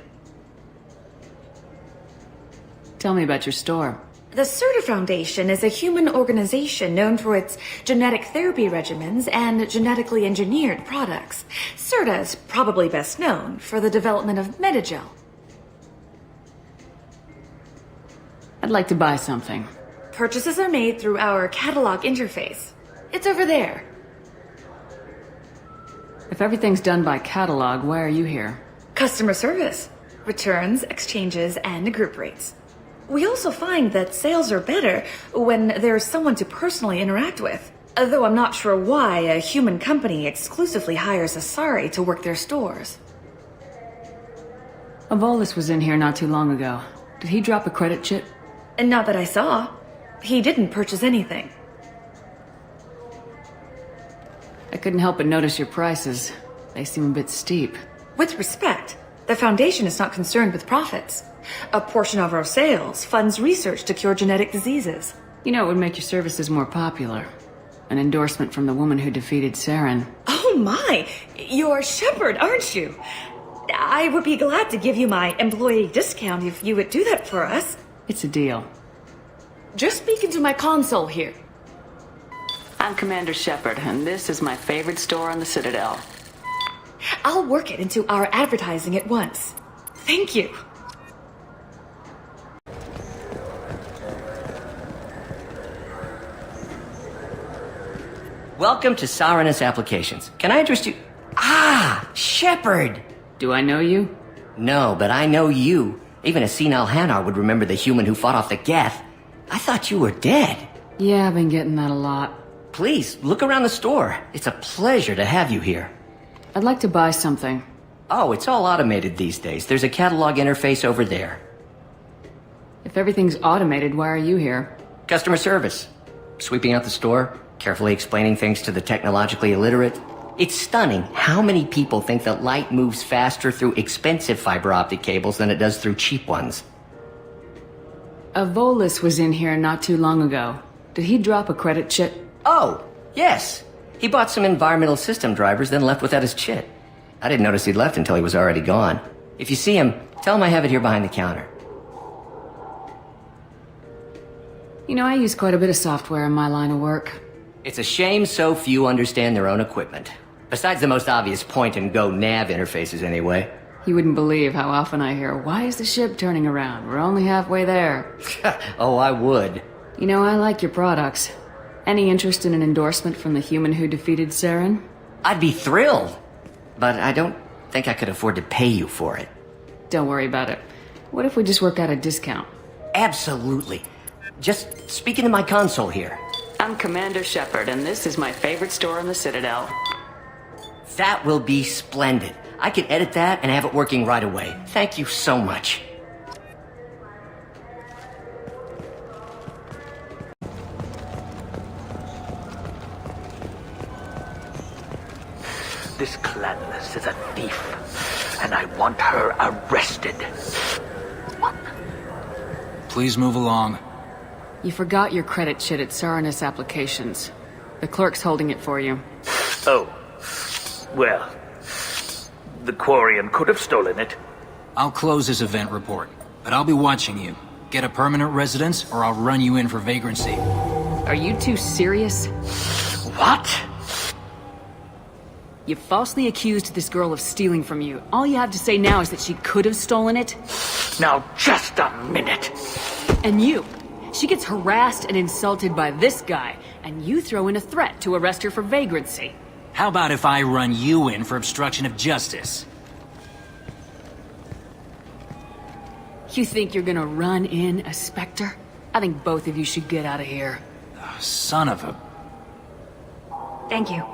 Tell me about your store. The Serta Foundation is a human organization known for its genetic therapy regimens and genetically engineered products. Serta is probably best known for the development of Metagel. I'd like to buy something. Purchases are made through our catalog interface. It's over there. If everything's done by catalog, why are you here? Customer service, returns, exchanges, and group rates. We also find that sales are better when there's someone to personally interact with. Though I'm not sure why a human company exclusively hires Asari to work their stores. Avolis was in here not too long ago. Did he drop a credit chit? And not that I saw. He didn't purchase anything. I couldn't help but notice your prices. They seem a bit steep. With respect, the Foundation is not concerned with profits. A portion of our sales funds research to cure genetic diseases. You know, it would make your services more popular. An endorsement from the woman who defeated Saren. Oh my! You're Shepard, aren't you? I would be glad to give you my employee discount if you would do that for us. It's a deal. Just speak into my console here. I'm Commander Shepard, and this is my favorite store on the Citadel. I'll work it into our advertising at once. Thank you. Welcome to Saranus Applications. Can I interest you? Ah, Shepard! Do I know you? No, but I know you. Even a senile Hanar would remember the human who fought off the Geth. I thought you were dead. Yeah, I've been getting that a lot. Please, look around the store. It's a pleasure to have you here. I'd like to buy something. Oh, it's all automated these days. There's a catalog interface over there. If everything's automated, why are you here? Customer service. Sweeping out the store, carefully explaining things to the technologically illiterate. It's stunning how many people think that light moves faster through expensive fiber optic cables than it does through cheap ones. Avolis was in here not too long ago. Did he drop a credit chit? Oh, yes. He bought some environmental system drivers, then left without his chit. I didn't notice he'd left until he was already gone. If you see him, tell him I have it here behind the counter. You know, I use quite a bit of software in my line of work. It's a shame so few understand their own equipment. Besides the most obvious point-and-go nav interfaces, anyway. You wouldn't believe how often I hear, "Why is the ship turning around? We're only halfway there." Oh, I would. You know, I like your products. Any interest in an endorsement from the human who defeated Saren? I'd be thrilled. But I don't think I could afford to pay you for it. Don't worry about it. What if we just work out a discount? Absolutely. Just speak into my console here. I'm Commander Shepard, and this is my favorite store on the Citadel. That will be splendid. I can edit that and have it working right away. Thank you so much. This Clanless is a thief, and I want her arrested. Please move along. You forgot your credit chit at Saranus Applications. The clerk's holding it for you. Oh. Well, the Quarian could have stolen it. I'll close this event report, but I'll be watching you. Get a permanent residence, or I'll run you in for vagrancy. Are you two serious? What? You falsely accused this girl of stealing from you. All you have to say now is that she could have stolen it? Now, just a minute. And you. She gets harassed and insulted by this guy, and you throw in a threat to arrest her for vagrancy. How about if I run you in for obstruction of justice? You think you're gonna run in a Spectre? I think both of you should get out of here. Son of a... Thank you.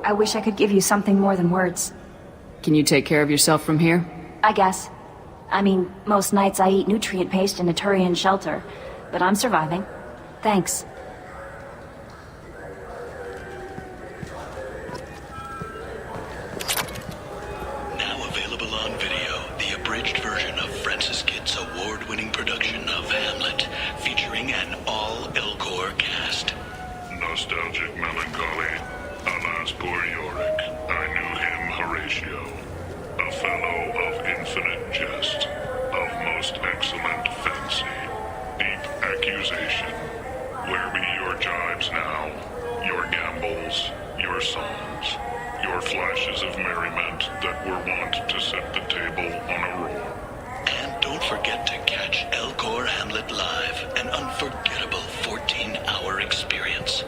I wish I could give you something more than words. Can you take care of yourself from here? I guess. I mean, most nights I eat nutrient paste in a Turian shelter, but I'm surviving. Thanks. Now available on video, the abridged version of Francis Kidd's award-winning production of Hamlet, featuring an all-Elcor cast. Nostalgic melancholy. Alas, poor Yorick. I knew him, Horatio. A fellow of infinite jest, of most excellent fancy, deep accusation. Where be your jibes now, your gambols, your songs, your flashes of merriment that were wont to set the table on a roll? And don't forget to catch Elcor Hamlet Live, an unforgettable 14-hour experience.